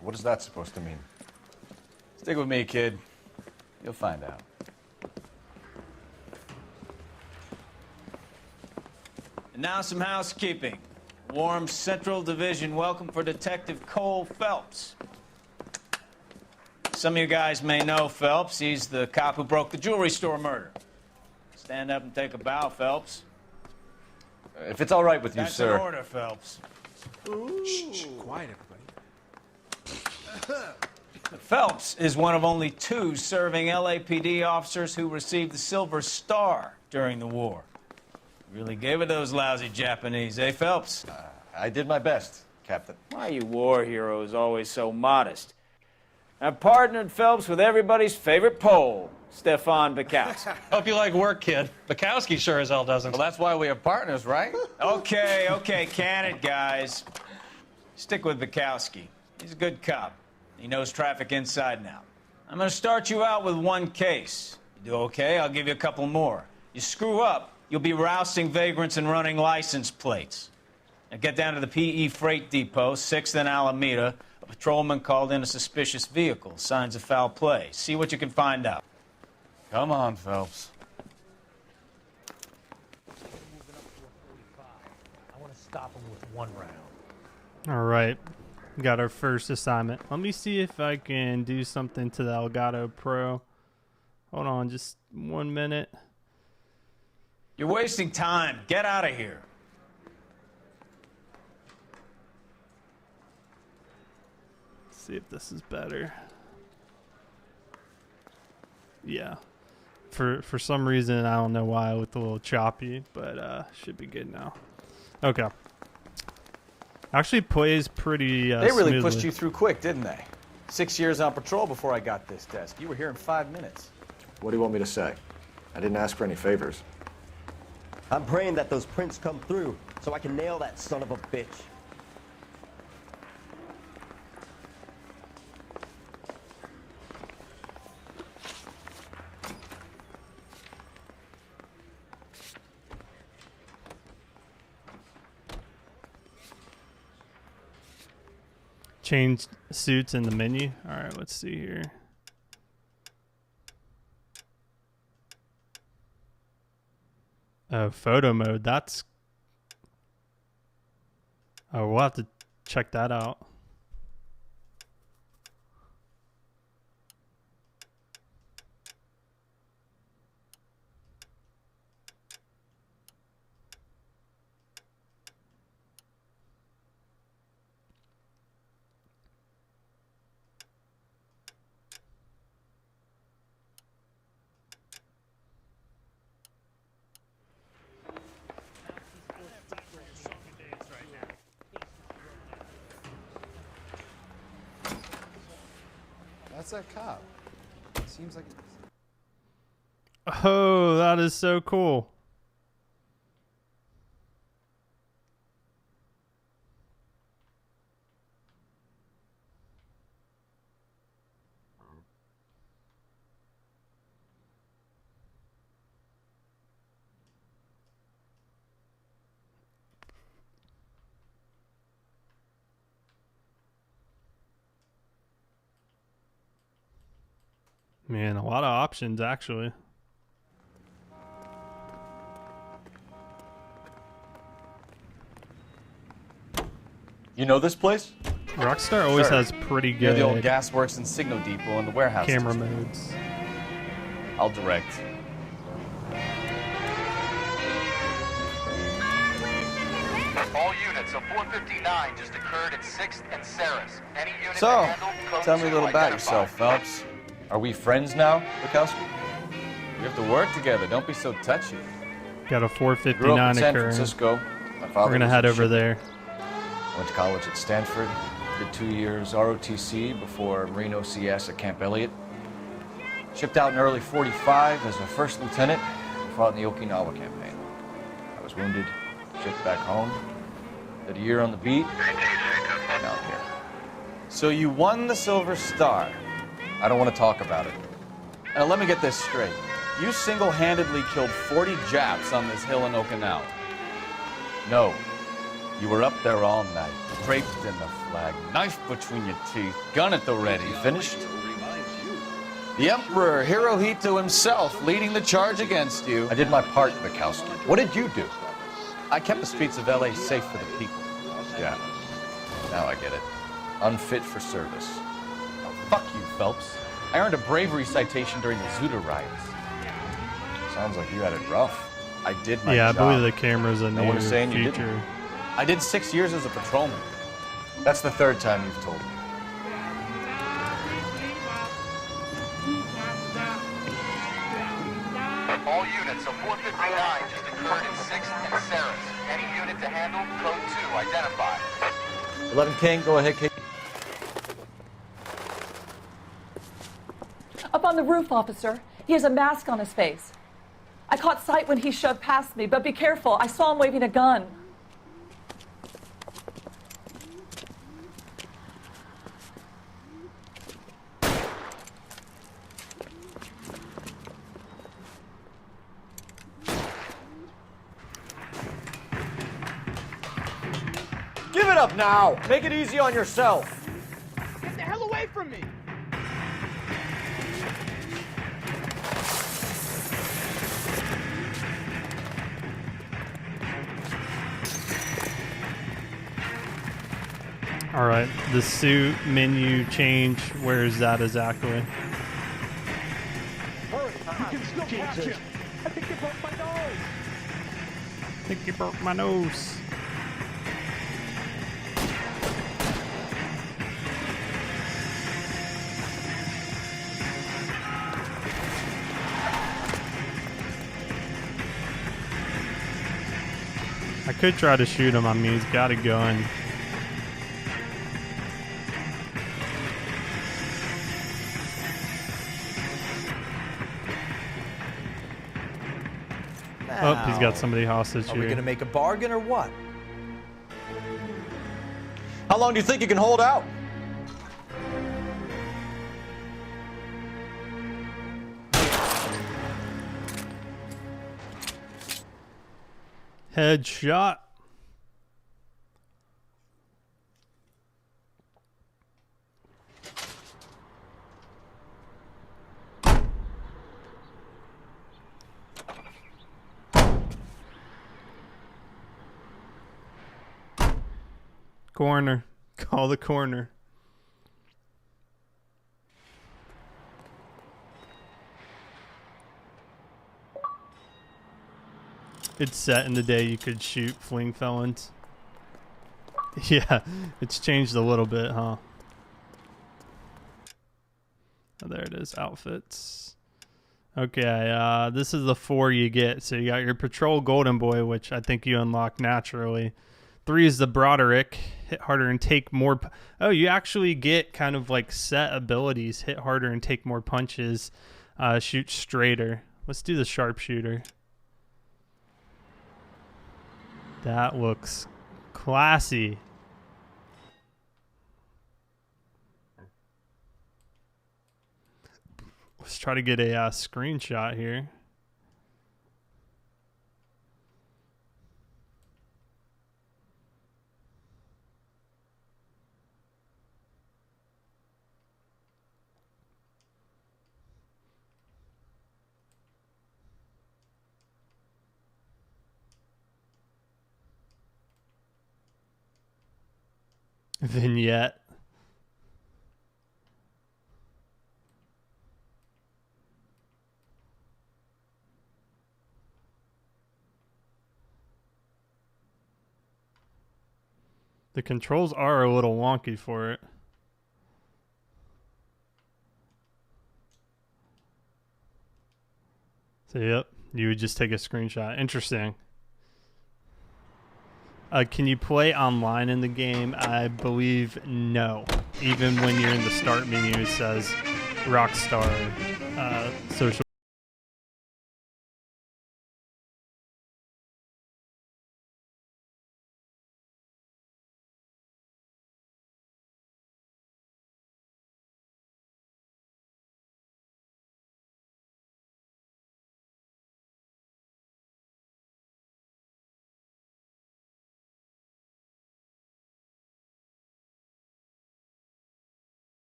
Speaker 7: What is that supposed to mean?
Speaker 23: Stick with me, kid. You'll find out. And now some housekeeping. Warm Central Division welcome for Detective Cole Phelps. Some of you guys may know Phelps. He's the cop who broke the jewelry store murder. Stand up and take a bow, Phelps.
Speaker 7: If it's all right with you,
Speaker 23: That's
Speaker 7: sir.
Speaker 23: an order, Phelps.
Speaker 14: Shh, quiet, everybody.
Speaker 23: Phelps is one of only 2 serving LAPD officers who received the Silver Star during the war. Really gave it those lousy Japanese, eh, Phelps?
Speaker 7: I did my best, Captain.
Speaker 23: Why are you war heroes always so modest? I've partnered Phelps with everybody's favorite Pole, Stefan Burkowski.
Speaker 22: Hope you like work, kid. Bukowski sure as hell doesn't.
Speaker 23: Well, that's why we have partners, right? Okay, can it, guys. Stick with Bukowski. He's a good cop. He knows traffic inside and out. I'm going to start you out with 1 case. You do okay, I'll give you a couple more. You screw up, you'll be rousting vagrants and running license plates. Now get down to the PE Freight Depot, 6th and Alameda. A patrolman called in a suspicious vehicle. Signs of foul play. See what you can find out. Come on, Phelps.
Speaker 3: stop him with one round.
Speaker 1: All right. Got our first assignment. Let me see if I can do something to the Elgato Pro. Hold on just 1 minute.
Speaker 23: You're wasting time. Get out of here.
Speaker 1: Let's see if this is better. Yeah. For some reason, I don't know why it looked a little choppy, but should be good now. Okay. Actually plays pretty
Speaker 23: They really
Speaker 1: smoothly.
Speaker 23: pushed you through quick, didn't they? 6 years on patrol before I got this desk. You were here in 5 minutes.
Speaker 7: What do you want me to say? I didn't ask for any favors.
Speaker 18: I'm praying that those prints come through so I can nail that son of a bitch.
Speaker 1: Change suits in the menu. All right, let's see here. Oh, photo mode. That's... Oh, we'll have to check that out.
Speaker 10: That's that cop. Seems like.
Speaker 1: Oh, that is so cool. Man, a lot of options, actually.
Speaker 13: You know this place?
Speaker 1: Rockstar always has pretty
Speaker 13: Near
Speaker 1: good
Speaker 13: the old gasworks and signal depot and the warehouse.
Speaker 1: camera modes.
Speaker 13: I'll direct.
Speaker 15: All units, a 459 just occurred at 6th and Saris. Any unit
Speaker 13: So,
Speaker 15: to handle, code
Speaker 13: tell me a
Speaker 15: 2
Speaker 13: little about
Speaker 15: identified.
Speaker 13: yourself, Phelps. Are we friends now, Bukowski? We have to work together. Don't be so touchy.
Speaker 1: Got a
Speaker 13: Grew up
Speaker 1: 459
Speaker 13: in San
Speaker 1: occurring.
Speaker 13: Francisco. My father
Speaker 1: We're gonna
Speaker 13: was
Speaker 1: head
Speaker 13: in
Speaker 1: over
Speaker 13: shipping.
Speaker 1: there.
Speaker 13: Went to college at Stanford. Did 2 years ROTC before Marine OCS at Camp Elliott. Shipped out in early 45 as a first lieutenant. Fought in the Okinawa campaign. I was wounded. Shipped back home. Did a year on the beat. And now I'm here. So you won the Silver Star. I don't want to talk about it. Now let me get this straight. You single-handedly killed 40 Japs on this hill in Okinawa. No. You were up there all night, draped in the flag, knife between your teeth, gun at the ready. Finished? The Emperor Hirohito himself leading the charge against you. I did my part, Bukowski. What did you do? I kept the streets of LA safe for the people. Yeah. Now I get it. Unfit for service. Oh, fuck you, Phelps. I earned a bravery citation during the Zuda riots. Sounds like you had it rough. I did my
Speaker 1: Yeah,
Speaker 13: job.
Speaker 1: I believe the camera's a
Speaker 13: No
Speaker 1: new
Speaker 13: one is saying you
Speaker 1: feature.
Speaker 13: didn't. I did 6 years as a patrolman. That's the third time you've told me.
Speaker 15: All units, a 459 just occurred at 6th and Saris. Any unit to handle, code 2 identified.
Speaker 13: 11 King, go ahead, King.
Speaker 24: Up on the roof, officer. He has a mask on his face. I caught sight when he shoved past me, but be careful. I saw him waving a gun.
Speaker 8: Give it up now! Make it easy on yourself!
Speaker 14: Get the hell away from me!
Speaker 1: All right, the suit menu change. Where is that exactly?
Speaker 14: Jesus. I think you broke my nose.
Speaker 1: I think you broke my nose. I could try to shoot him. I mean, he's got a gun. Oh, he's got somebody hostage
Speaker 3: Are
Speaker 1: here.
Speaker 3: we gonna make a bargain or what?
Speaker 8: How long do you think you can hold out?
Speaker 1: Headshot. Corner. Call the corner. It's set in the day you could shoot fleeing felons. Yeah, it's changed a little bit, huh? Oh, there it is, outfits. Okay, this is the 4 you get. So you got your Patrol Golden Boy, which I think you unlock naturally. 3 is the Broderick, hit harder and take more. Oh, you actually get kind of like set abilities, hit harder and take more punches, shoot straighter. Let's do the Sharpshooter. That looks classy. Let's try to get a screenshot here. Vignette. The controls are a little wonky for it. So, yep, you would just take a screenshot. Interesting. Can you play online in the game? I believe no. Even when you're in the start menu, it says Rockstar social.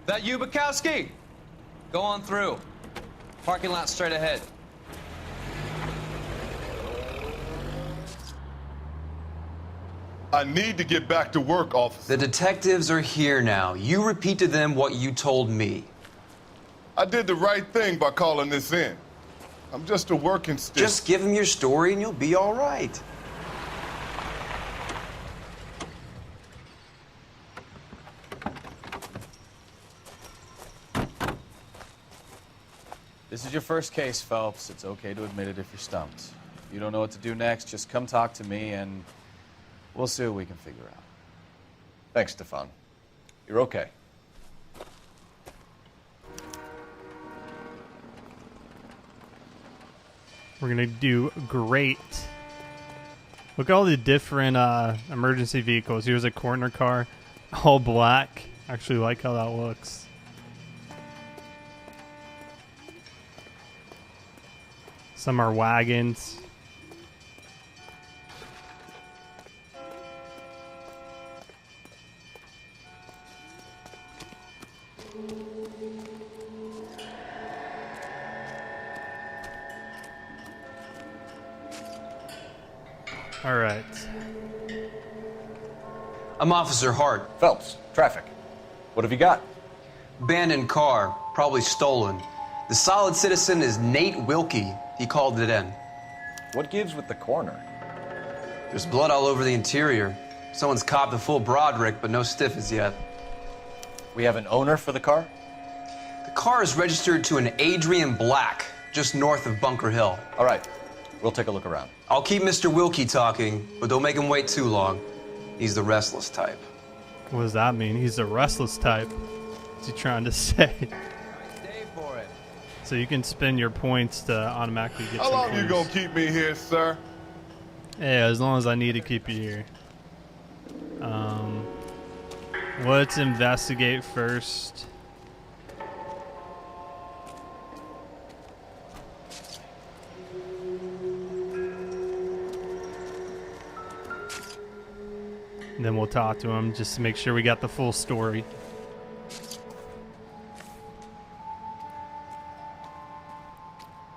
Speaker 4: That you, Bukowski? Go on through. Parking lot straight ahead.
Speaker 12: I need to get back to work, officer.
Speaker 4: The detectives are here now. You repeat to them what you told me.
Speaker 12: I did the right thing by calling this in. I'm just a working stick.
Speaker 4: Just give them your story and you'll be all right.
Speaker 13: This is your first case, Phelps. It's okay to admit it if you're stumped. If you don't know what to do next, just come talk to me and we'll see what we can figure out.
Speaker 8: Thanks, Stefan. You're okay.
Speaker 1: We're gonna do great. Look at all the different emergency vehicles. Here's a corner car, all black. Actually like how that looks. Some are wagons. All right.
Speaker 3: I'm Officer Hart.
Speaker 13: Phelps, traffic. What have you got?
Speaker 3: Abandoned car, probably stolen. The solid citizen is Nate Wilkie. He called it in.
Speaker 13: What gives with the coroner?
Speaker 3: There's blood all over the interior. Someone's copped a full Broderick, but no stiff as yet.
Speaker 13: We have an owner for the car?
Speaker 3: The car is registered to an Adrian Black, just north of Bunker Hill.
Speaker 13: All right, we'll take a look around.
Speaker 3: I'll keep Mr. Wilkie talking, but don't make him wait too long. He's the restless type.
Speaker 1: What does that mean? He's the restless type. What's he trying to say? So you can spend your points to automatically get
Speaker 12: How
Speaker 1: some
Speaker 12: long
Speaker 1: clues.
Speaker 12: you gonna keep me here, sir?
Speaker 1: Yeah, as long as I need to keep you here. Let's investigate first. And then we'll talk to him just to make sure we got the full story.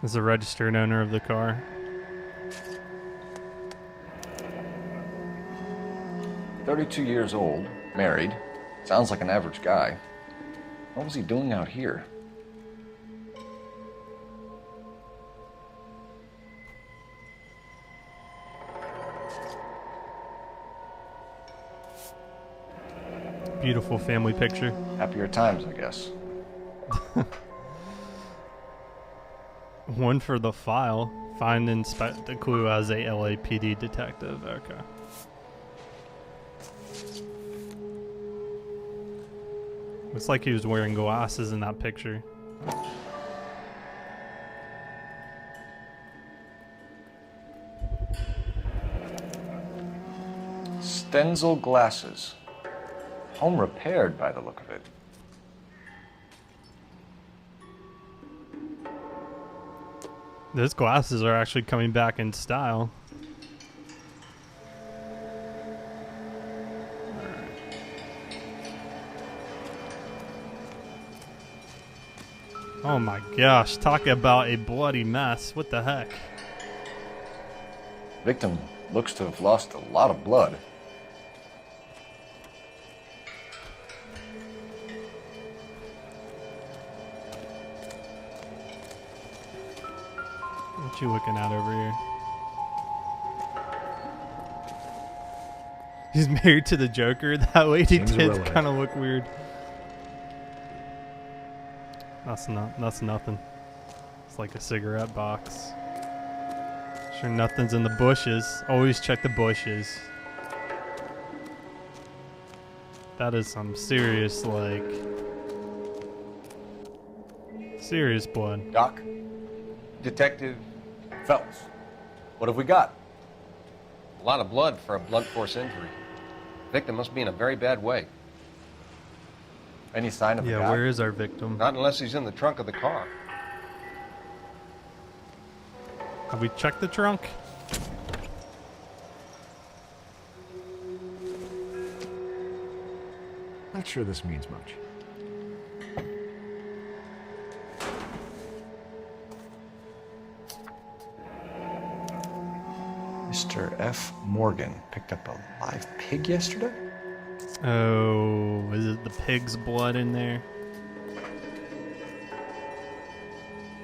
Speaker 1: Is the registered owner of the car.
Speaker 7: 32 years old, married. Sounds like an average guy. What was he doing out here?
Speaker 1: Beautiful family picture.
Speaker 7: Happier times, I guess.
Speaker 1: One for the file. Find and inspect the clue as a LAPD detective. Okay. Looks like he was wearing glasses in that picture.
Speaker 7: Stenzel glasses. Home repaired by the look of it.
Speaker 1: Those glasses are actually coming back in style. Oh my gosh, talk about a bloody mess. What the heck?
Speaker 7: Victim looks to have lost a lot of blood.
Speaker 1: What you looking at over here? He's married to the Joker. That lady did kind of look weird. That's nothing. It's like a cigarette box. Sure nothing's in the bushes. Always check the bushes. That is some serious, like, serious blood.
Speaker 13: Doc? Detective Phelps. What have we got?
Speaker 8: A lot of blood for a blunt force injury. Victim must be in a very bad way.
Speaker 13: Any sign of the guy?
Speaker 1: Yeah, where is our victim?
Speaker 8: Not unless he's in the trunk of the car.
Speaker 1: Have we checked the trunk?
Speaker 5: Not sure this means much.
Speaker 7: Mr. F. Morgan picked up a live pig yesterday?
Speaker 1: Oh, is it the pig's blood in there?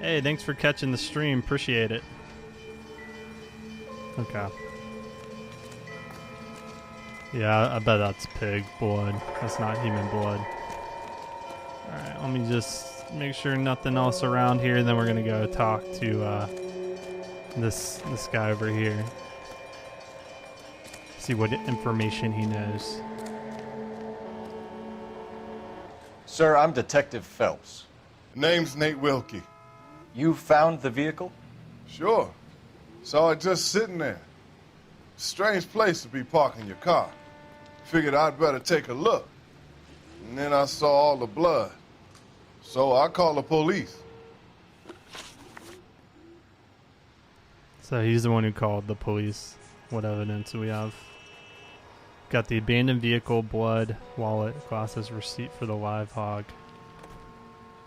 Speaker 1: Hey, thanks for catching the stream. Appreciate it. Okay. Yeah, I bet that's pig blood. That's not human blood. Alright, let me just make sure nothing else around here, then we're gonna go talk to this guy over here. See what information he knows.
Speaker 13: Sir, I'm Detective Phelps.
Speaker 12: Name's Nate Wilkie.
Speaker 13: You found the vehicle?
Speaker 12: Sure. Saw it just sitting there. Strange place to be parking your car. Figured I'd better take a look. And then I saw all the blood. So I called the police.
Speaker 1: So he's the one who called the police. What evidence do we have? Got the abandoned vehicle, blood, wallet, glasses, receipt for the live hog.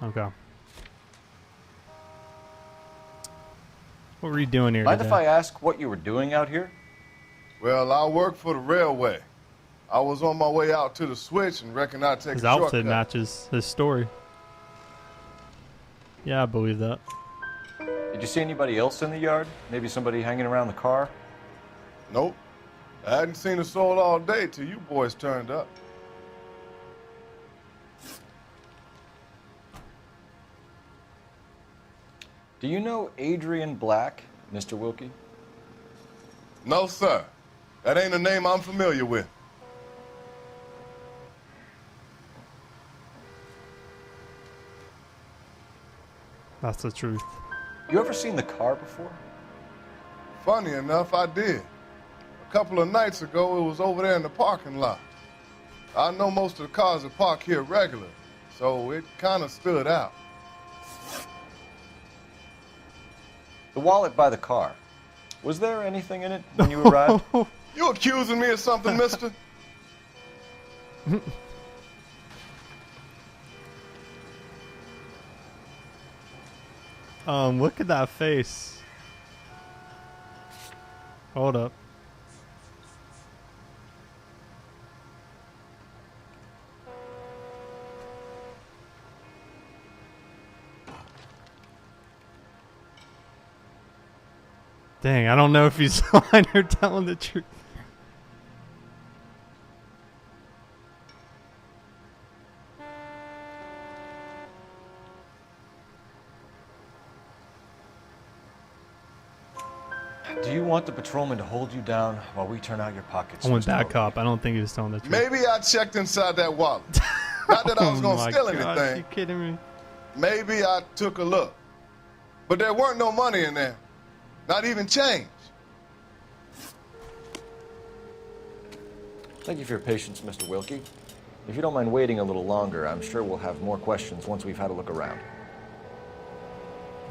Speaker 1: Okay. What were you doing here
Speaker 13: Mind
Speaker 1: today?
Speaker 13: if I ask what you were doing out here?
Speaker 12: Well, I work for the railway. I was on my way out to the switch and reckon I'd take
Speaker 1: His
Speaker 12: a
Speaker 1: outfit
Speaker 12: shortcut.
Speaker 1: matches his story. Yeah, I believe that.
Speaker 13: Did you see anybody else in the yard? Maybe somebody hanging around the car?
Speaker 12: Nope. I hadn't seen a soul all day till you boys turned up.
Speaker 13: Do you know Adrian Black, Mr. Wilkie?
Speaker 12: No, sir. That ain't a name I'm familiar with.
Speaker 1: That's the truth.
Speaker 13: You ever seen the car before?
Speaker 12: Funny enough, I did. A couple of nights ago, it was over there in the parking lot. I know most of the cars are parked here regular, so it kind of stood out.
Speaker 13: The wallet by the car. Was there anything in it when you arrived?
Speaker 12: You accusing me of something, mister?
Speaker 1: Look at that face. Hold up. Dang, I don't know if he's lying or telling the truth.
Speaker 13: Do you want the patrolman to hold you down while we turn out your pockets?
Speaker 1: I went
Speaker 13: Mr.
Speaker 1: bad
Speaker 13: Wilkie?
Speaker 1: cop. I don't think he was telling the truth.
Speaker 12: Maybe I checked inside that wallet. Not that I was
Speaker 1: Oh
Speaker 12: going
Speaker 1: my
Speaker 12: to steal
Speaker 1: gosh,
Speaker 12: anything.
Speaker 1: you kidding me?
Speaker 12: Maybe I took a look. But there weren't no money in there. Not even change.
Speaker 13: Thank you for your patience, Mr. Wilkie. If you don't mind waiting a little longer, I'm sure we'll have more questions once we've had a look around.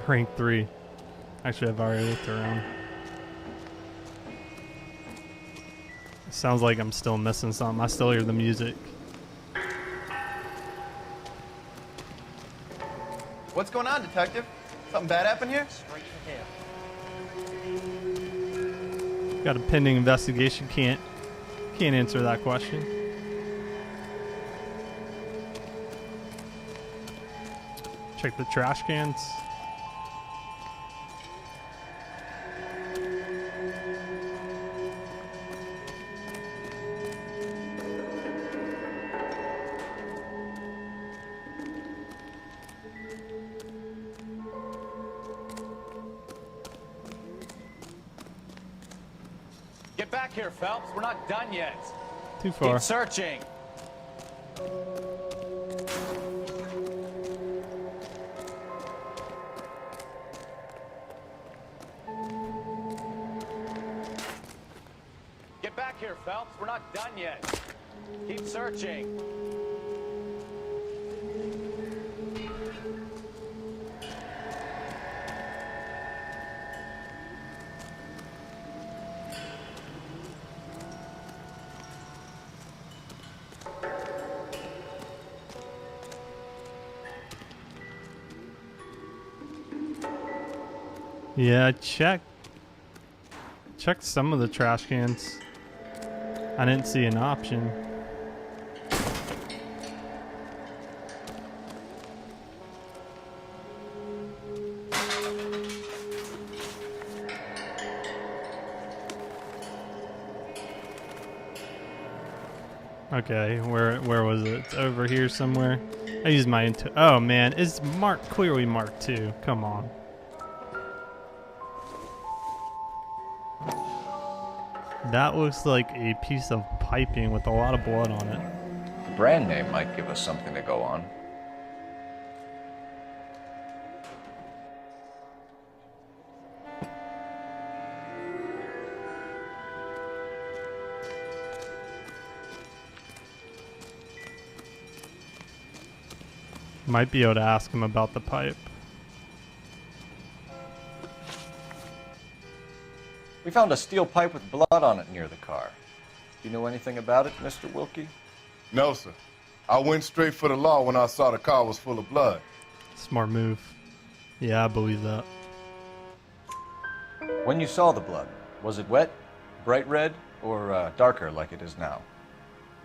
Speaker 1: Rank 3. Actually, I've already looked around. Sounds like I'm still missing something. I still hear the music.
Speaker 9: What's going on, detective? Something bad happened here?
Speaker 1: Got a pending investigation. Can't answer that question. Check the trash cans.
Speaker 23: Get back here, Phelps. We're not done yet.
Speaker 1: Too far.
Speaker 23: Keep searching. Get back here, Phelps. We're not done yet. Keep searching.
Speaker 1: Yeah, checked some of the trash cans. I didn't see an option. Okay, where was it? It's over here somewhere. I used my oh man, it's marked clearly marked 2. Come on. That looks like a piece of piping with a lot of blood on it.
Speaker 13: The brand name might give us something to go on.
Speaker 1: Might be able to ask him about the pipe.
Speaker 13: We found a steel pipe with blood on it near the car. Do you know anything about it, Mr. Wilkie?
Speaker 12: No, sir. I went straight for the law when I saw the car was full of blood.
Speaker 1: Smart move. Yeah, I believe that.
Speaker 13: When you saw the blood, was it wet, bright red, or darker like it is now?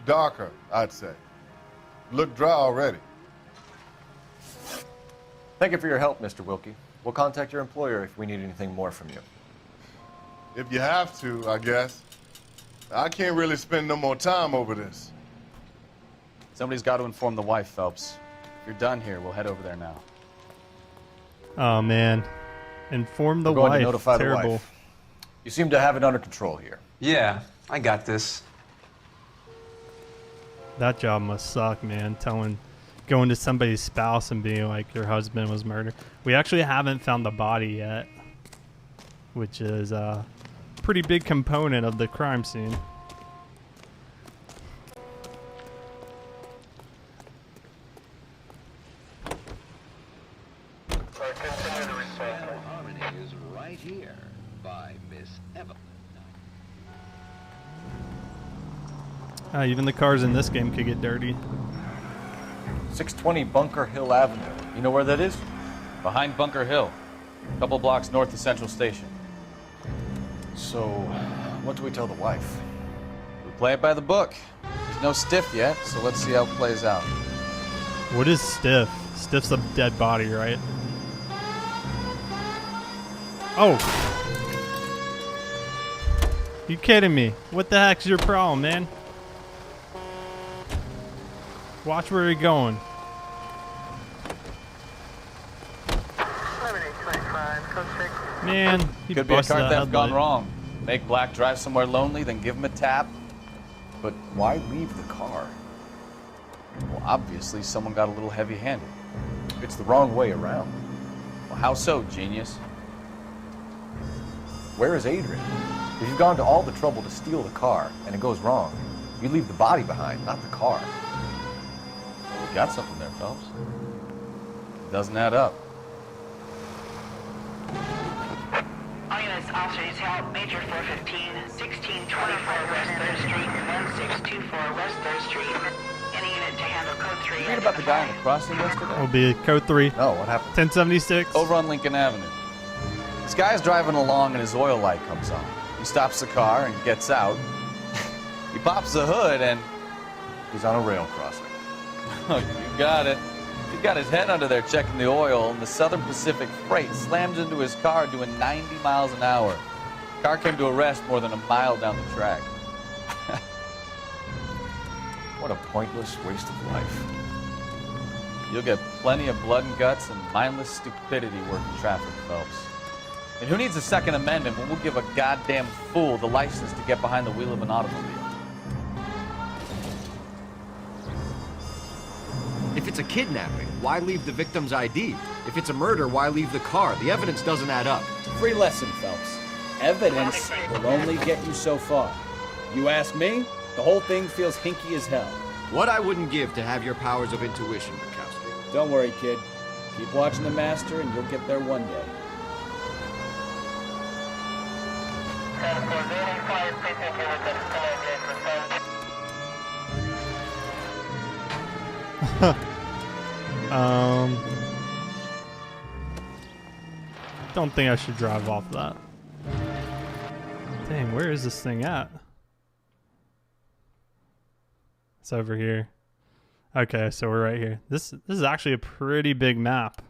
Speaker 12: Darker, I'd say. Look dry already.
Speaker 13: Thank you for your help, Mr. Wilkie. We'll contact your employer if we need anything more from you.
Speaker 12: If you have to, I guess. I can't really spend no more time over this.
Speaker 22: Somebody's got to inform the wife, Phelps. If you're done here, we'll head over there now.
Speaker 1: Oh, man. Inform the
Speaker 13: We're going
Speaker 1: wife.
Speaker 13: to notify
Speaker 1: Terrible.
Speaker 13: the wife. You seem to have it under control here.
Speaker 3: Yeah, I got this.
Speaker 1: That job must suck, man. Going to somebody's spouse and being like your husband was murdered. We actually haven't found the body yet, which is a pretty big component of the crime scene.
Speaker 6: Is right here by Miss Evelyn.
Speaker 1: Even the cars in this game could get dirty.
Speaker 13: 620 Bunker Hill Avenue. You know where that is?
Speaker 22: Behind Bunker Hill, a couple blocks north of Central Station.
Speaker 13: So, what do we tell the wife?
Speaker 22: We play it by the book. There's no stiff yet, so let's see how it plays out.
Speaker 1: What is stiff? Stiff's a dead body, right? Oh! You kidding me? What the heck's your problem, man? Watch where you're going. Man, he
Speaker 22: Could be a
Speaker 1: busted
Speaker 22: car
Speaker 1: a
Speaker 22: theft gone
Speaker 1: headlight.
Speaker 22: wrong. Make Black drive somewhere lonely, then give him a tap.
Speaker 13: But why leave the car?
Speaker 22: Well, obviously, someone got a little heavy-handed.
Speaker 13: It's the wrong way around.
Speaker 22: Well, how so, genius?
Speaker 13: Where is Adrian? If you've gone to all the trouble to steal the car and it goes wrong, you leave the body behind, not the car.
Speaker 22: You got something there, Phelps. It doesn't add up.
Speaker 17: All units, officers help. Major 415, 1624 West 3rd Street, 1624 West 3rd Street. Any unit to handle code 3.
Speaker 22: You read about the guy in the crossing yesterday?
Speaker 1: Will be code 3.
Speaker 13: No, what happened?
Speaker 1: 1076.
Speaker 22: Over on Lincoln Avenue. This guy's driving along and his oil light comes on. He stops the car and gets out. He pops the hood and...
Speaker 13: He's on a rail crossing.
Speaker 22: Oh, you got it. He's got his head under there checking the oil, and the Southern Pacific Freight slams into his car doing 90 miles an hour. Car came to a rest more than a mile down the track.
Speaker 13: What a pointless waste of life.
Speaker 22: You'll get plenty of blood and guts and mindless stupidity working traffic, Phelps. And who needs a Second Amendment when we'll give a goddamn fool the license to get behind the wheel of an automobile?
Speaker 19: If it's a kidnapping, why leave the victim's ID? If it's a murder, why leave the car? The evidence doesn't add up.
Speaker 20: Free lesson, Phelps. Evidence will only get you so far. You ask me, the whole thing feels hinky as hell.
Speaker 19: What I wouldn't give to have your powers of intuition, Bukowski.
Speaker 20: Don't worry, kid. Keep watching the master and you'll get there one day.
Speaker 1: Don't think I should drive off that. Dang, where is this thing at? It's over here. Okay, so we're right here. This is actually a pretty big map.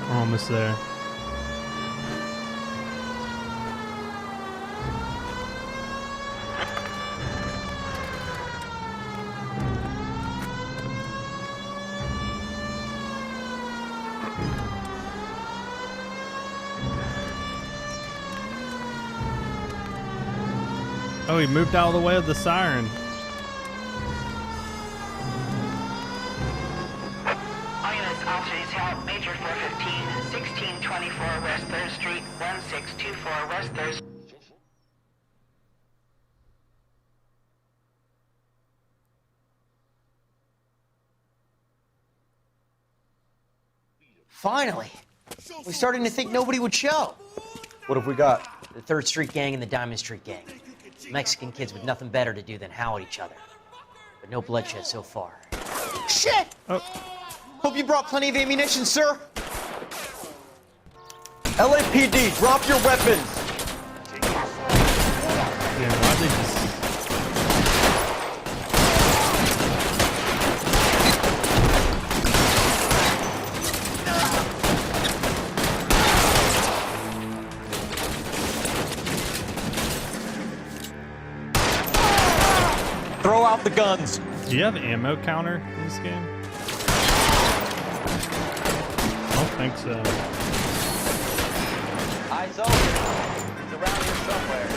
Speaker 1: Almost there. Oh, he moved out of the way of the siren.
Speaker 17: All units, officers help. Major 415, 1624 West 3rd Street, 1624 West 3rd Street.
Speaker 2: Finally! We're starting to think nobody would show.
Speaker 8: What have we got?
Speaker 2: The 3rd Street Gang and the Diamond Street Gang. Mexican kids with nothing better to do than howl at each other. But no bloodshed so far. Shit!
Speaker 1: Oh.
Speaker 2: Hope you brought plenty of ammunition, sir.
Speaker 18: LAPD, drop your weapons!
Speaker 1: Yeah, why'd they just...
Speaker 18: Throw out the guns.
Speaker 1: Do you have ammo counter in this game? I don't think so.
Speaker 15: Eyes open. It's around here somewhere.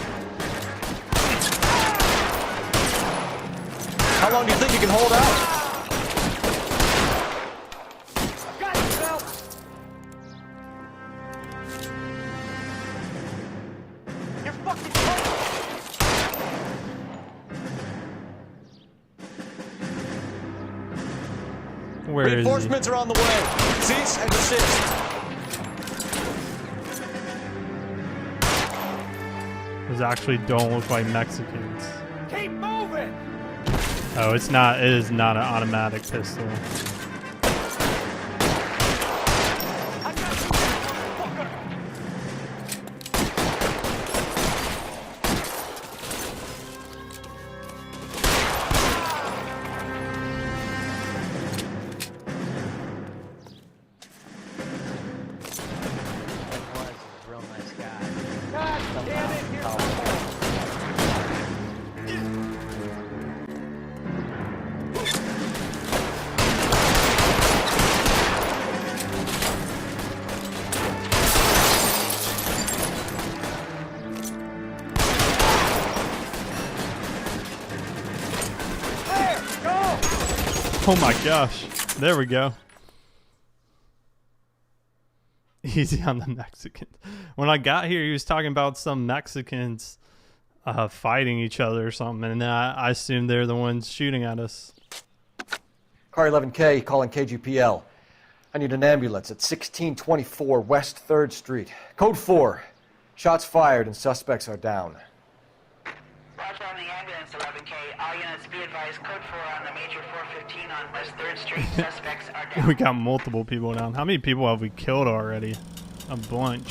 Speaker 18: How long do you think you can hold out?
Speaker 15: Got you, Phelps. You're fucking close.
Speaker 1: Where is he?
Speaker 18: Reinforcements are on the way. Cease and desist.
Speaker 1: Those actually don't look like Mexicans.
Speaker 15: Keep moving.
Speaker 1: Oh, it's not. It is not an automatic pistol. Oh my gosh. There we go. Easy on the Mexicans. When I got here, he was talking about some Mexicans fighting each other or something, and then I assumed they're the ones shooting at us.
Speaker 7: Car 11K calling KGPL. I need an ambulance at 1624 West 3rd Street. Code 4. Shots fired and suspects are down.
Speaker 17: Roger on the ambulance, 11K. All units be advised, code 4 on the major 415 on West 3rd Street. Suspects are down.
Speaker 1: We got multiple people down. How many people have we killed already? A bunch.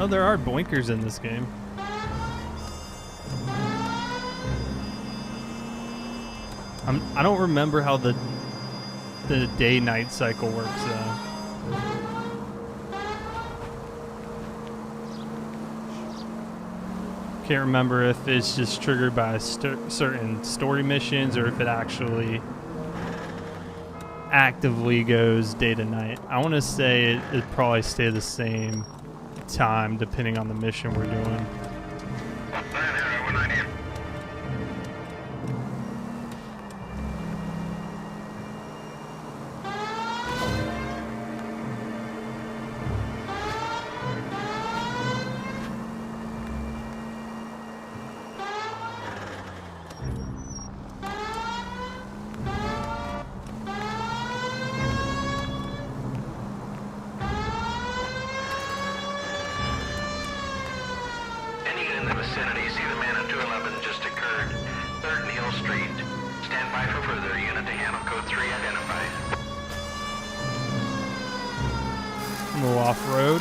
Speaker 1: Oh, there are blinkers in this game. I don't remember how the day-night cycle works though. Can't remember if it's just triggered by certain story missions or if it actually actively goes day to night. I want to say it probably stay the same time depending on the mission we're doing. A little off-road.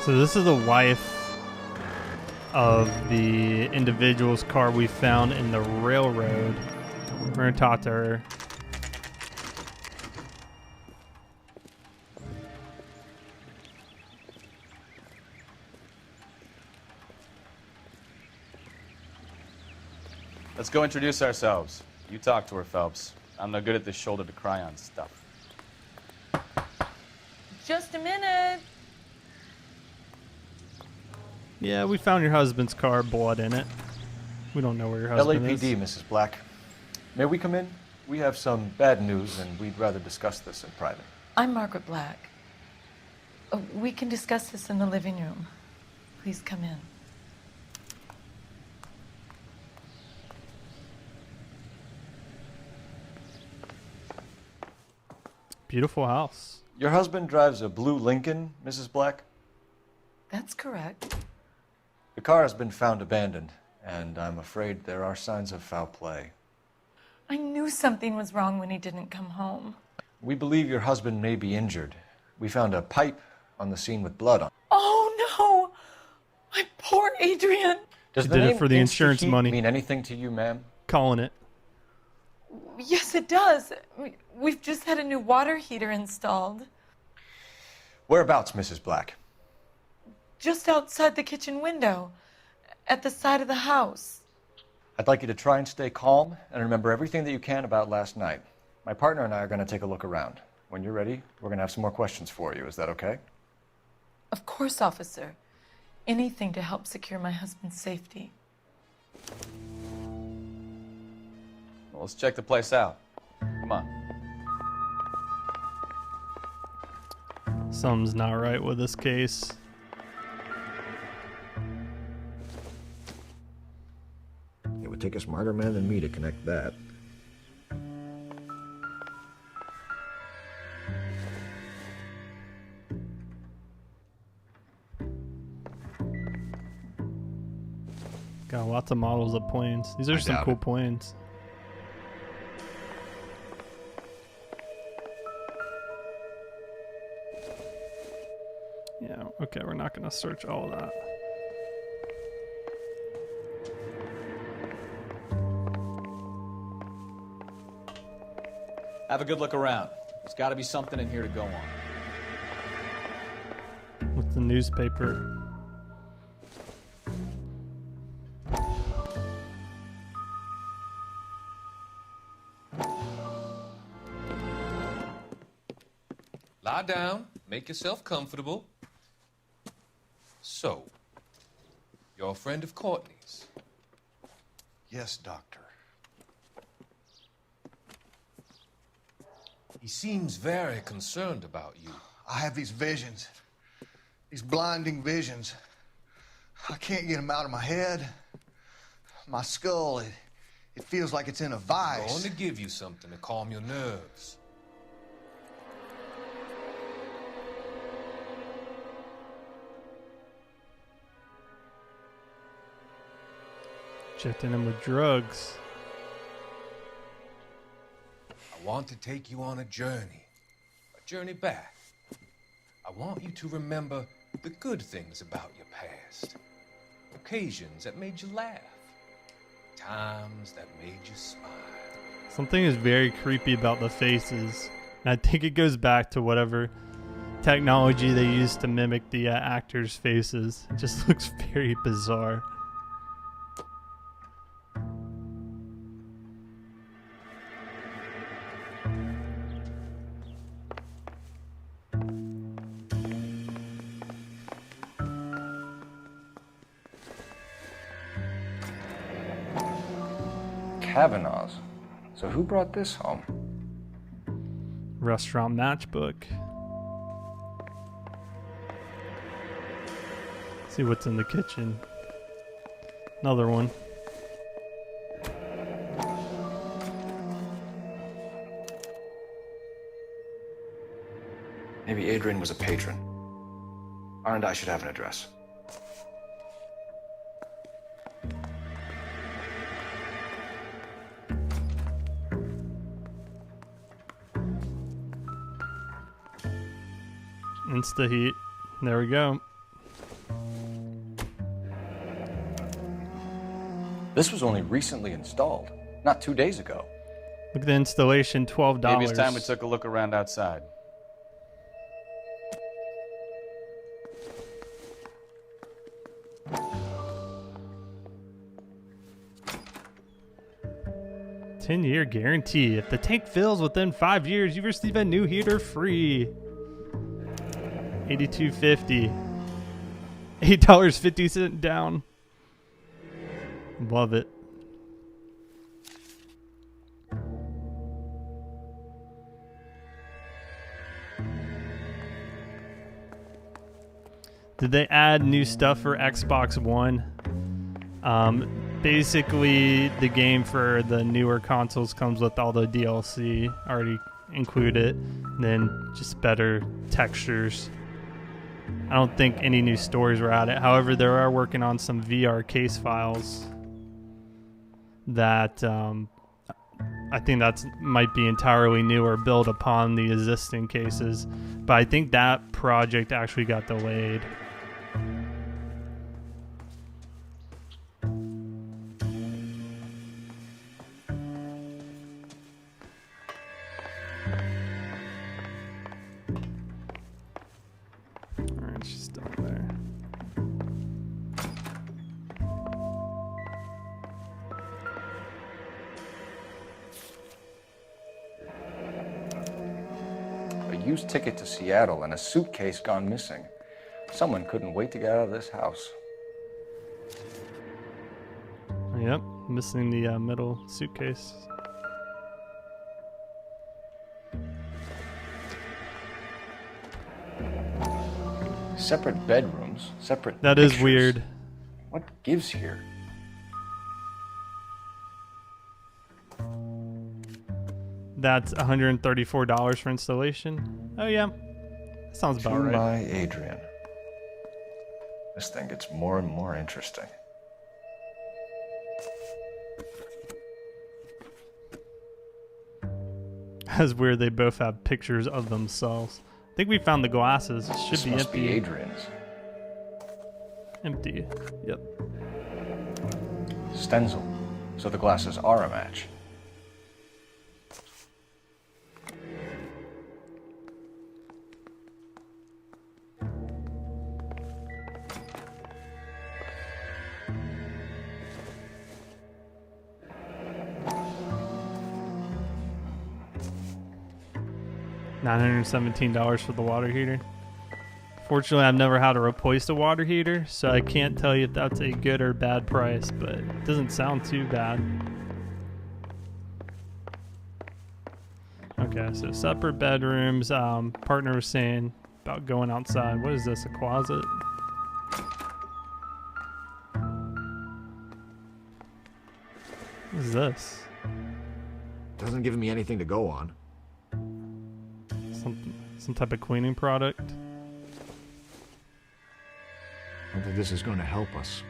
Speaker 1: So this is the wife of the individual's car we found in the railroad. We're going to talk to her.
Speaker 22: Let's go introduce ourselves. You talk to her, Phelps. I'm no good at this shoulder to cry on stuff.
Speaker 24: Just a minute.
Speaker 1: Yeah, we found your husband's car, blood in it. We don't know where your husband is.
Speaker 7: LAPD, Mrs. Black. May we come in? We have some bad news, and we'd rather discuss this in private.
Speaker 24: I'm Margaret Black. We can discuss this in the living room. Please come in.
Speaker 1: Beautiful house.
Speaker 7: Your husband drives a blue Lincoln, Mrs. Black?
Speaker 24: That's correct.
Speaker 7: The car has been found abandoned, and I'm afraid there are signs of foul play.
Speaker 24: I knew something was wrong when he didn't come home.
Speaker 7: We believe your husband may be injured. We found a pipe on the scene with blood on it.
Speaker 24: Oh no! My poor Adrian!
Speaker 7: Does
Speaker 1: She
Speaker 7: the
Speaker 1: did it
Speaker 7: name
Speaker 1: for the insurance
Speaker 7: Insta-Heat
Speaker 1: money.
Speaker 7: mean anything to you, ma'am?
Speaker 1: Calling it.
Speaker 24: Yes, it does. We've just had a new water heater installed.
Speaker 7: Whereabouts, Mrs. Black?
Speaker 24: Just outside the kitchen window, at the side of the house.
Speaker 7: I'd like you to try and stay calm and remember everything that you can about last night. My partner and I are going to take a look around. When you're ready, we're going to have some more questions for you. Is that okay?
Speaker 24: Of course, officer. Anything to help secure my husband's safety.
Speaker 22: Well, let's check the place out. Come on.
Speaker 1: Something's not right with this case.
Speaker 5: It would take a smarter man than me to connect that.
Speaker 1: Got lots of models of planes. These are some
Speaker 5: doubt
Speaker 1: cool
Speaker 5: it.
Speaker 1: planes. Yeah, okay, we're not going to search all of that.
Speaker 22: Have a good look around. There's got to be something in here to go on.
Speaker 1: With the newspaper.
Speaker 10: Lie down, make yourself comfortable. So, you're a friend of Courtney's?
Speaker 11: Yes, Doctor.
Speaker 10: He seems very concerned about you.
Speaker 11: I have these visions, these blinding visions. I can't get them out of my head. My skull, it feels like it's in a
Speaker 10: I'm
Speaker 11: vice.
Speaker 10: going to give you something to calm your nerves.
Speaker 1: Injecting him with drugs.
Speaker 10: I want to take you on a journey back. I want you to remember the good things about your past, occasions that made you laugh, times that made you smile.
Speaker 1: Something is very creepy about the faces. And I think it goes back to whatever technology they used to mimic the actors' faces. It just looks very bizarre.
Speaker 13: Cavanaugh's. So who brought this home?
Speaker 1: Restaurant matchbook. See what's in the kitchen. Another one.
Speaker 13: Maybe Adrian was a patron. R&I should have an address.
Speaker 1: Insta-heat. There we go.
Speaker 13: This was only recently installed, not 2 days ago.
Speaker 1: Look at the installation, $12.
Speaker 22: Maybe it's time we took a look around outside.
Speaker 1: $10-year guarantee. If the tank fills within 5 years, you receive a new heater free. $82.50. $8.50 down. Love it. Did they add new stuff for Xbox One? Basically, the game for the newer consoles comes with all the DLC already included, and then just better textures. I don't think any new stories were added. However, they are working on some VR case files that I think that might be entirely new or built upon the existing cases. But I think that project actually got delayed. Alright, she's still there.
Speaker 13: A used ticket to Seattle and a suitcase gone missing. Someone couldn't wait to get out of this house.
Speaker 1: Yep, missing the middle suitcase.
Speaker 13: Separate bedrooms, separate
Speaker 1: That is
Speaker 13: pictures.
Speaker 1: weird.
Speaker 13: What gives here?
Speaker 1: That's $134 for installation. Oh yeah, that sounds about right.
Speaker 13: My Adrian. This thing gets more and more interesting.
Speaker 1: That's weird. They both have pictures of themselves. I think we found the glasses. It should
Speaker 13: This
Speaker 1: be
Speaker 13: must
Speaker 1: empty.
Speaker 13: be Adrian's.
Speaker 1: Empty. Yep.
Speaker 13: Stenzel. So the glasses are a match.
Speaker 1: $917 for the water heater. Fortunately, I've never had to replace a water heater, so I can't tell you if that's a good or bad price, but it doesn't sound too bad. Okay, so separate bedrooms. Partner was saying about going outside. What is this, a closet? What is this?
Speaker 5: Doesn't give me anything to go on.
Speaker 1: Some type of cleaning product.
Speaker 5: I don't think this is going to help us.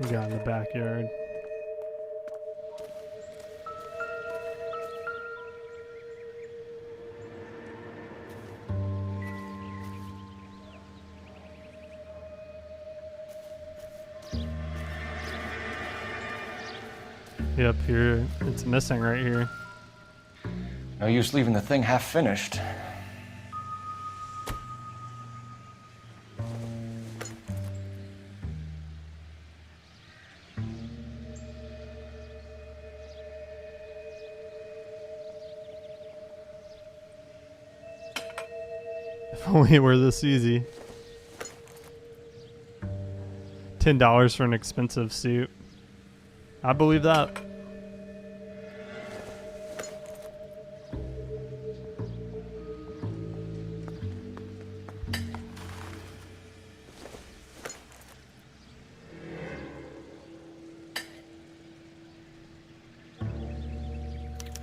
Speaker 1: We got in the backyard. Yep, here it's missing right here.
Speaker 13: No use leaving the thing half finished.
Speaker 1: If only it were this easy. $10 for an expensive suit. I believe that.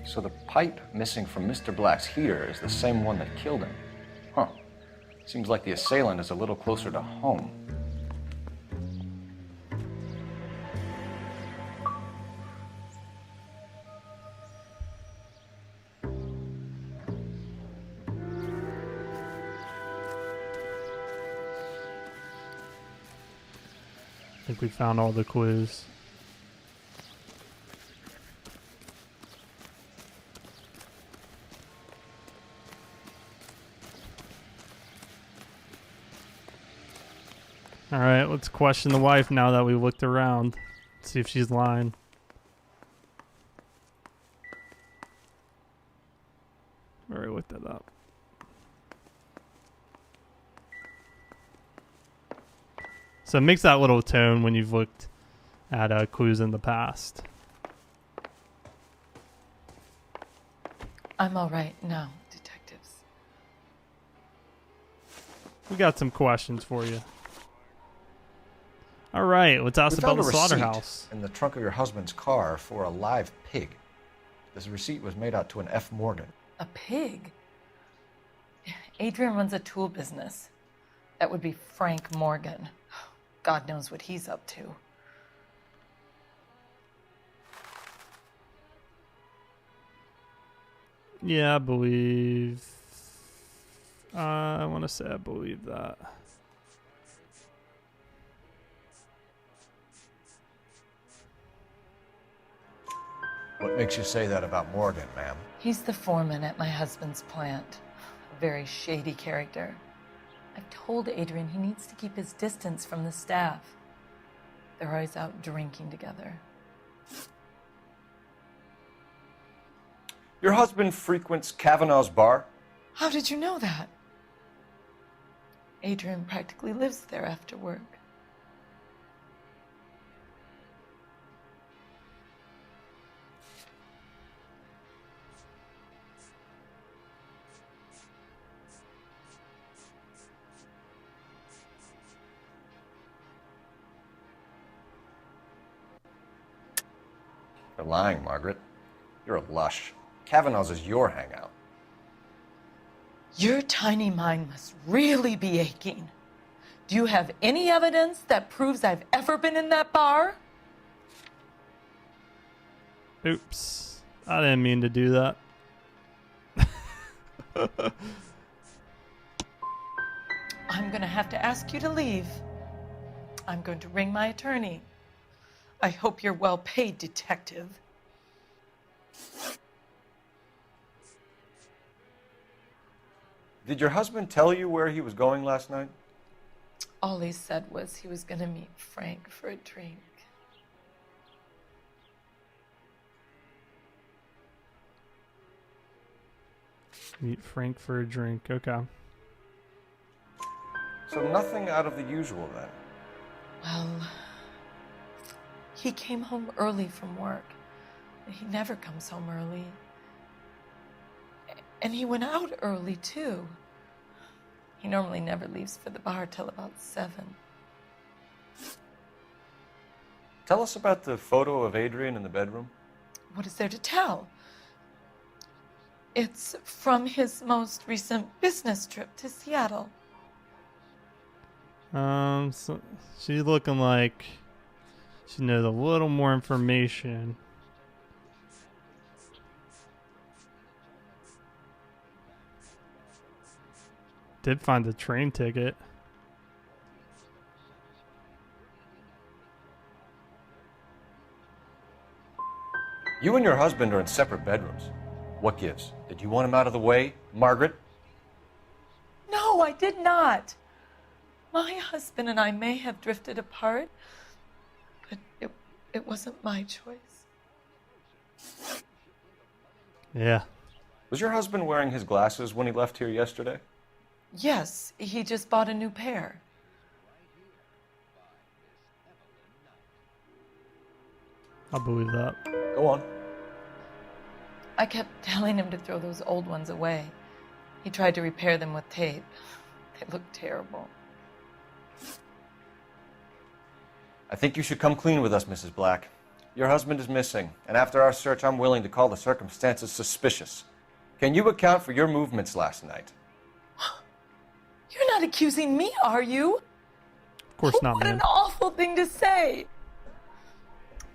Speaker 13: So the pipe missing from Mr. Black's heater is the same one that killed him. Huh. Seems like the assailant is a little closer to home.
Speaker 1: think we found all the clues. All right, let's question the wife now that we looked around. See if she's lying. Already looked that up. So it makes that little tone when you've looked at clues in the past.
Speaker 24: I'm all right now, detectives.
Speaker 1: We got some questions for you. All right, let's ask
Speaker 13: We
Speaker 1: about
Speaker 13: found
Speaker 1: the
Speaker 13: a receipt
Speaker 1: slaughterhouse.
Speaker 13: in the trunk of your husband's car for a live pig. This receipt was made out to an F. Morgan.
Speaker 24: A pig? Adrian runs a tool business. That would be Frank Morgan. God knows what he's up to.
Speaker 1: Yeah, I believe. I want to say I believe that.
Speaker 13: What makes you say that about Morgan, ma'am?
Speaker 24: He's the foreman at my husband's plant. A very shady character. I've told Adrian he needs to keep his distance from the staff. They're always out drinking together.
Speaker 13: Your husband frequents Cavanaugh's bar?
Speaker 24: How did you know that? Adrian practically lives there after work.
Speaker 13: You're lying, Margaret. You're a lush. Cavanaugh's is your hangout.
Speaker 24: Your tiny mind must really be aching. Do you have any evidence that proves I've ever been in that bar?
Speaker 1: Oops. I didn't mean to do that.
Speaker 24: I'm going to have to ask you to leave. I'm going to ring my attorney. I hope you're well paid, detective.
Speaker 13: Did your husband tell you where he was going last night?
Speaker 24: All he said was he was going to meet Frank for a drink.
Speaker 1: Meet Frank for a drink. Okay.
Speaker 13: So nothing out of the usual then?
Speaker 24: Well, he came home early from work. He never comes home early. And he went out early, too. He normally never leaves for the bar till about 7.
Speaker 13: Tell us about the photo of Adrian in the bedroom.
Speaker 24: What is there to tell? It's from his most recent business trip to Seattle.
Speaker 1: So she's looking like she knows a little more information. Did find the train ticket.
Speaker 13: You and your husband are in separate bedrooms. What gives? Did you want him out of the way, Margaret?
Speaker 24: No, I did not. My husband and I may have drifted apart, but it wasn't my choice.
Speaker 1: Yeah.
Speaker 13: Was your husband wearing his glasses when he left here yesterday?
Speaker 24: Yes, he just bought a new pair.
Speaker 1: I believe that.
Speaker 13: Go on.
Speaker 24: I kept telling him to throw those old ones away. He tried to repair them with tape. They looked terrible.
Speaker 13: I think you should come clean with us, Mrs. Black. Your husband is missing, and after our search, I'm willing to call the circumstances suspicious. Can you account for your movements last night?
Speaker 24: You're not accusing me, are you?
Speaker 1: Of course not,
Speaker 24: What
Speaker 1: man.
Speaker 24: an awful thing to say.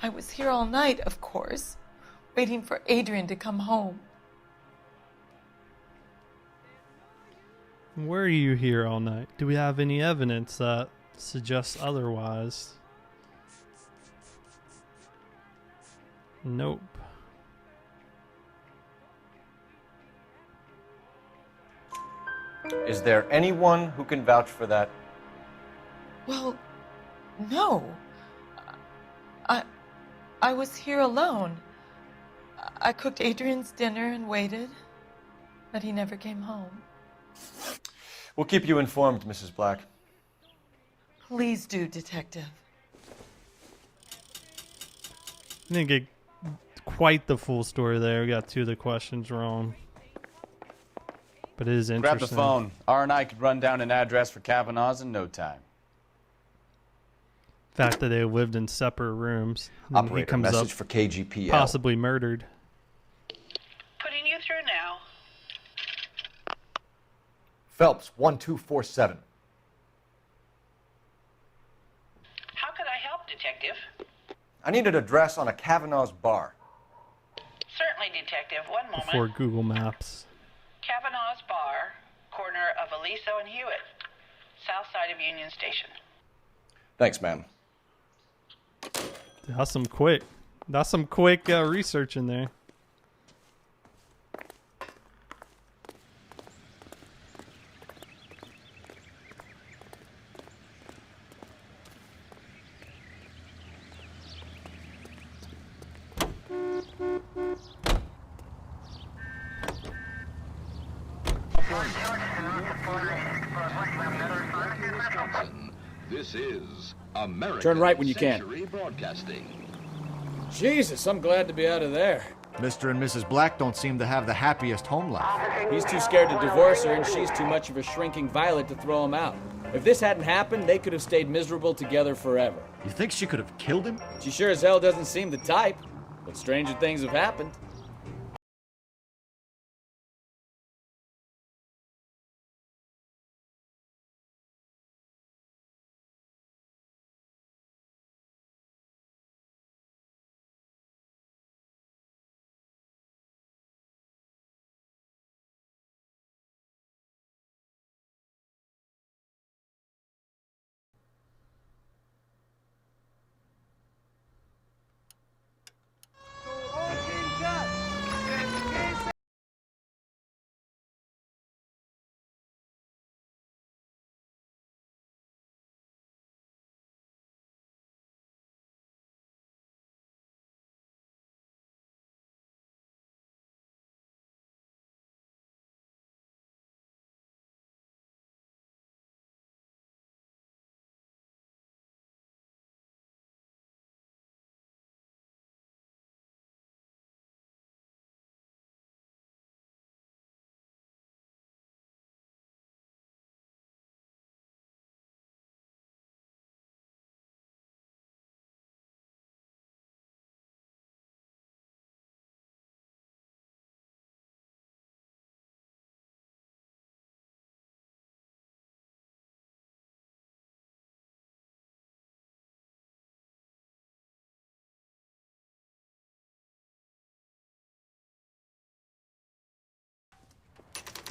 Speaker 24: I was here all night, of course, waiting for Adrian to come home.
Speaker 1: Where are you here all night? Do we have any evidence that suggests otherwise? Nope.
Speaker 7: Is there anyone who can vouch for that?
Speaker 24: Well, no. I was here alone. I cooked Adrian's dinner and waited, but he never came home.
Speaker 7: We'll keep you informed, Mrs. Black.
Speaker 24: Please do, Detective.
Speaker 1: Didn't get quite the full story there. We got 2 of the questions wrong. But it is interesting.
Speaker 22: Grab the phone. R&I could run down an address for Cavanaugh's in no time.
Speaker 1: Fact that they lived in separate rooms. And
Speaker 8: Operator,
Speaker 1: he comes
Speaker 8: message
Speaker 1: up
Speaker 8: for KGPL.
Speaker 1: possibly murdered.
Speaker 17: Putting you through now.
Speaker 7: Phelps, 1247.
Speaker 17: How could I help, Detective?
Speaker 7: I need an address on a Cavanaugh's bar.
Speaker 17: Certainly, Detective. One moment.
Speaker 1: Before Google Maps.
Speaker 17: Cavanaugh's Bar, corner of Aliso and Hewitt, south side of Union Station.
Speaker 8: Thanks, man.
Speaker 1: That's some quick research in there.
Speaker 6: This is American
Speaker 20: Turn right when you can.
Speaker 6: Century Broadcasting.
Speaker 20: Jesus, I'm glad to be out of there.
Speaker 13: Mr. and Mrs. Black don't seem to have the happiest home life.
Speaker 20: He's too scared to divorce her, and she's too much of a shrinking violet to throw him out. If this hadn't happened, they could have stayed miserable together forever.
Speaker 13: You think she could have killed him?
Speaker 20: She sure as hell doesn't seem the type, but stranger things have happened.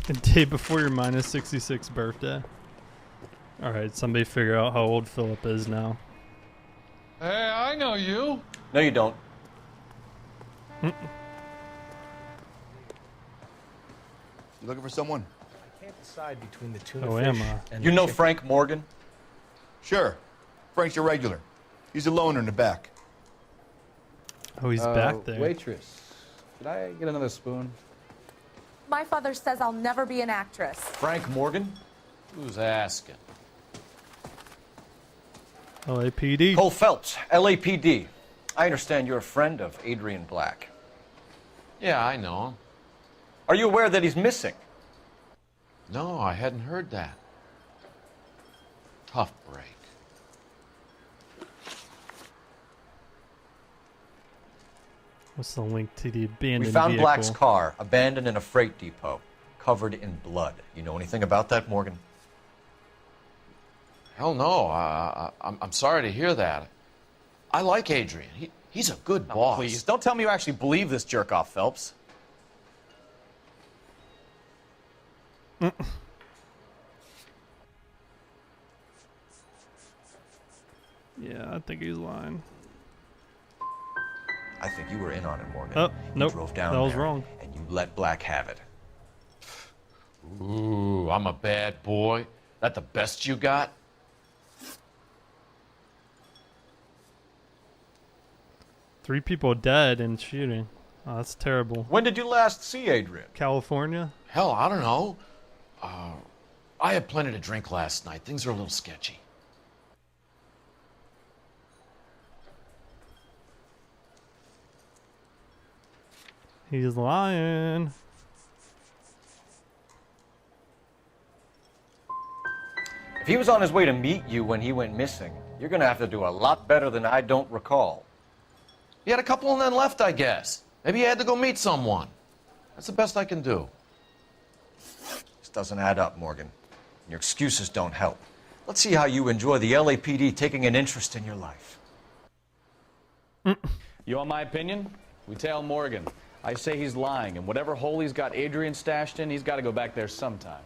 Speaker 1: A day before your minus 66th birthday. Alright, somebody figure out how old Philip is now.
Speaker 4: Hey, I know you.
Speaker 7: No, you don't.
Speaker 11: You looking for someone?
Speaker 5: I can't decide between the tuna
Speaker 1: Oh,
Speaker 5: fish
Speaker 1: am I?
Speaker 5: and
Speaker 7: You
Speaker 5: the
Speaker 7: know
Speaker 5: chicken.
Speaker 7: Frank Morgan?
Speaker 11: Sure. Frank's your regular. He's a loner in the back.
Speaker 1: Oh, he's back there.
Speaker 4: Waitress, could I get another spoon?
Speaker 14: My father says I'll never be an actress.
Speaker 7: Frank Morgan?
Speaker 22: Who's asking?
Speaker 1: LAPD.
Speaker 7: Cole Phelps, LAPD. I understand you're a friend of Adrian Black.
Speaker 22: Yeah, I know him.
Speaker 7: Are you aware that he's missing?
Speaker 22: No, I hadn't heard that. Tough break.
Speaker 1: What's the link to the abandoned
Speaker 7: We found
Speaker 1: vehicle?
Speaker 7: Black's car, abandoned in a freight depot, covered in blood. You know anything about that, Morgan?
Speaker 22: Hell no. I'm sorry to hear that. I like Adrian. He's a good boss. Please, don't tell me you actually believe this jerk-off, Phelps.
Speaker 1: Yeah, I think he's lying.
Speaker 8: I think you were in on it, Morgan.
Speaker 1: Oh, nope.
Speaker 8: You drove down
Speaker 1: That was
Speaker 8: there,
Speaker 1: wrong.
Speaker 8: and you let Black have it.
Speaker 6: Ooh, I'm a bad boy. That the best you got?
Speaker 1: Three people dead in shooting. Oh, that's terrible.
Speaker 19: When did you last see Adrian?
Speaker 1: California?
Speaker 6: Hell, I don't know. I had plenty to drink last night. Things are a little sketchy.
Speaker 1: He's lying.
Speaker 13: If he was on his way to meet you when he went missing, you're gonna have to do a lot better than I don't recall.
Speaker 6: He had a couple and then left, I guess. Maybe he had to go meet someone. That's the best I can do.
Speaker 8: This doesn't add up, Morgan. Your excuses don't help. Let's see how you enjoy the LAPD taking an interest in your life.
Speaker 22: You want my opinion? We tail Morgan. I say he's lying, and whatever hole he's got Adrian stashed in, he's got to go back there sometime.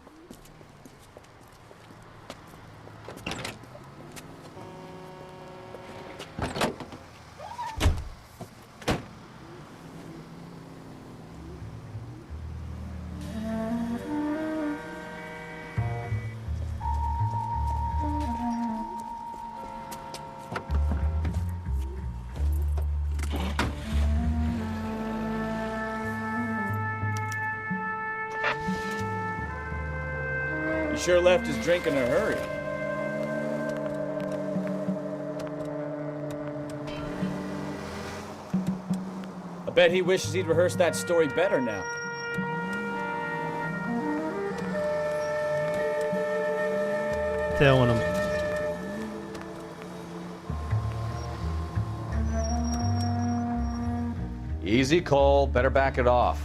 Speaker 20: He sure left his drink in a hurry. I bet he wishes he'd rehearsed that story better now.
Speaker 1: Tailing him.
Speaker 22: Easy, Cole. Better back it off.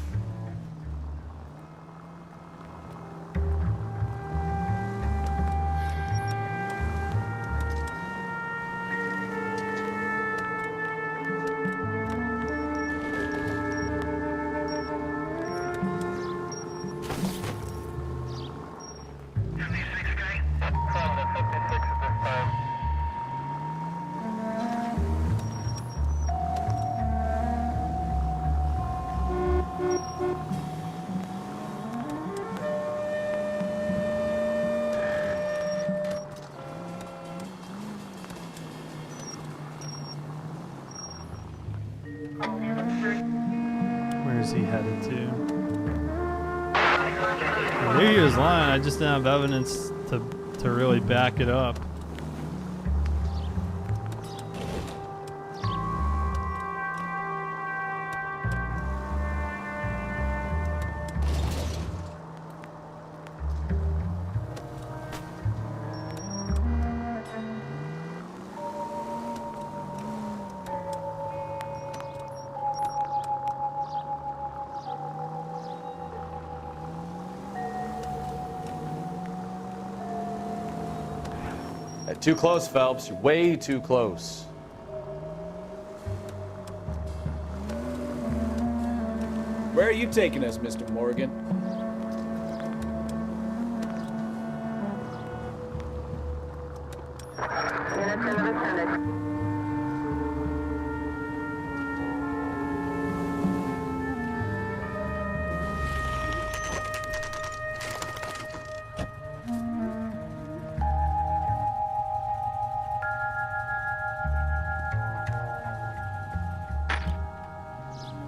Speaker 1: Where's he headed to? I knew he was lying. I just didn't have evidence to really back it up.
Speaker 22: Too close, Phelps. You're way too close.
Speaker 20: Where are you taking us, Mr. Morgan?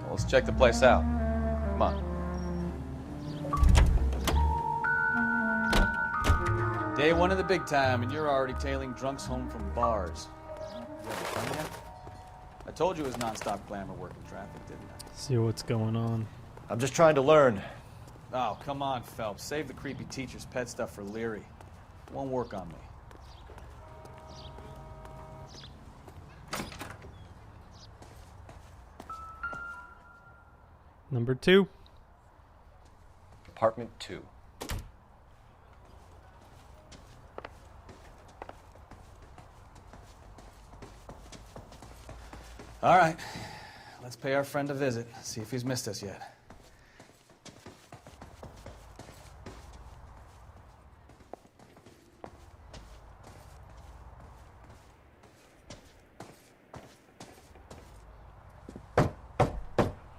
Speaker 22: Let's check the place out. Come on. Day one of the big time, and you're already tailing drunks home from bars. You having fun yet? I told you it was non-stop glamour working traffic, didn't I?
Speaker 1: See what's going on.
Speaker 13: I'm just trying to learn.
Speaker 22: Oh, come on, Phelps. Save the creepy teacher's pet stuff for Leary. It won't work on me.
Speaker 1: Number 2.
Speaker 13: Apartment 2.
Speaker 22: All right. Let's pay our friend a visit. See if he's missed us yet.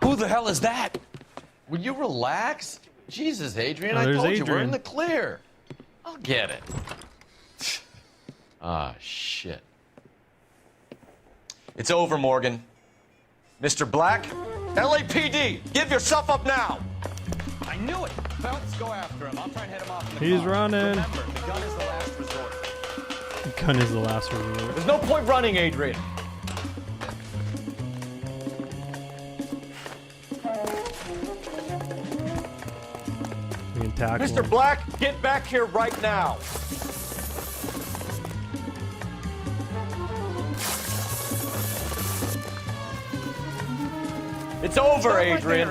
Speaker 6: Who the hell is that? Will you relax? Jesus, Adrian,
Speaker 1: Oh,
Speaker 6: I
Speaker 1: there's
Speaker 6: told you we're
Speaker 1: Adrian.
Speaker 6: in the clear. I'll get it. Ah, shit.
Speaker 19: It's over, Morgan. Mr. Black, LAPD, give yourself up now!
Speaker 20: I knew it! Phelps, go after him. I'll try and head him off in the
Speaker 1: He's
Speaker 20: car.
Speaker 1: running.
Speaker 20: Remember, the gun is the last resort.
Speaker 1: Gun is the last resort.
Speaker 7: There's no point running, Adrian.
Speaker 1: We can tackle
Speaker 7: Mr.
Speaker 1: him.
Speaker 7: Black, get back here right now. It's over, Adrian.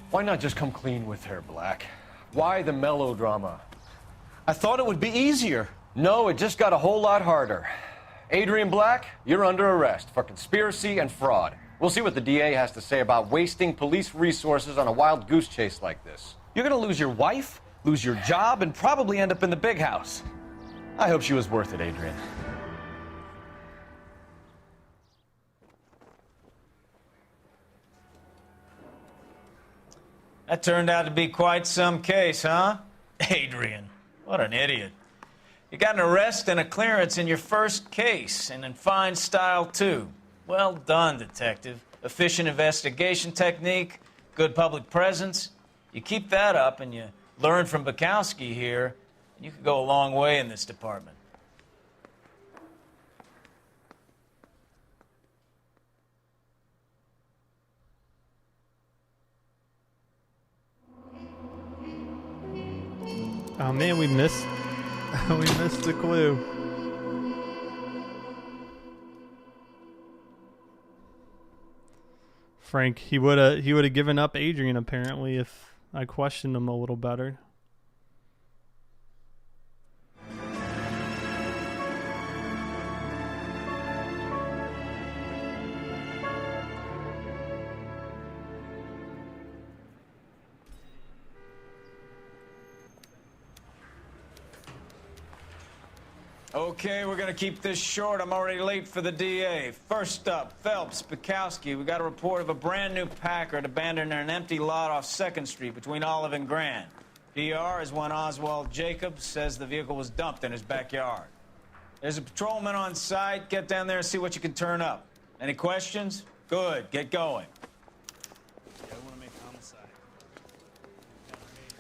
Speaker 7: Why not just come clean with her, Black? Why the melodrama?
Speaker 19: I thought it would be easier.
Speaker 7: No, it just got a whole lot harder. Adrian Black, you're under arrest for conspiracy and fraud. We'll see what the DA has to say about wasting police resources on a wild goose chase like this.
Speaker 19: You're gonna lose your wife, lose your job, and probably end up in the big house. I hope she was worth it, Adrian.
Speaker 9: That turned out to be quite some case, huh? Adrian, what an idiot. You got an arrest and a clearance in your first case, and in fine style, too. Well done, detective. Efficient investigation technique, good public presence. You keep that up and you learn from Bukowski here, and you could go a long way in this department.
Speaker 1: Oh man, we missed the clue. Frank, he would have given up Adrian apparently if I questioned him a little better.
Speaker 9: Okay, we're gonna keep this short. I'm already late for the DA. First up, Phelps, Bukowski. We got a report of a brand new Packard abandoned in an empty lot off 2nd Street between Olive and Grand. PR is one Oswald Jacobs says the vehicle was dumped in his backyard. There's a patrolman on site. Get down there and see what you can turn up. Any questions? Good, get going.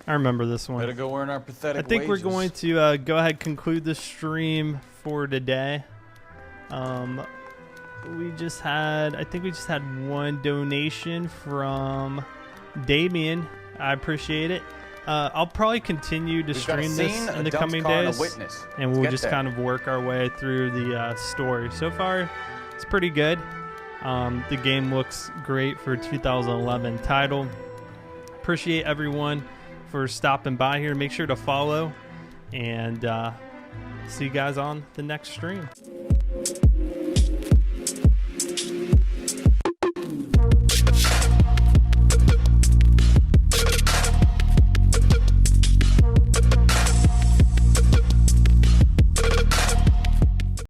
Speaker 1: I remember this one.
Speaker 20: Better go earn our pathetic
Speaker 1: I think
Speaker 20: wages.
Speaker 1: we're going to go ahead and conclude the stream for today. I think we just had one donation from Damien. I appreciate it. I'll probably continue to stream this in the coming days, and we'll just kind of work our way through the story. So far, it's pretty good. The game looks great for 2011 title. Appreciate everyone for stopping by here. Make sure to follow, and see you guys on the next stream.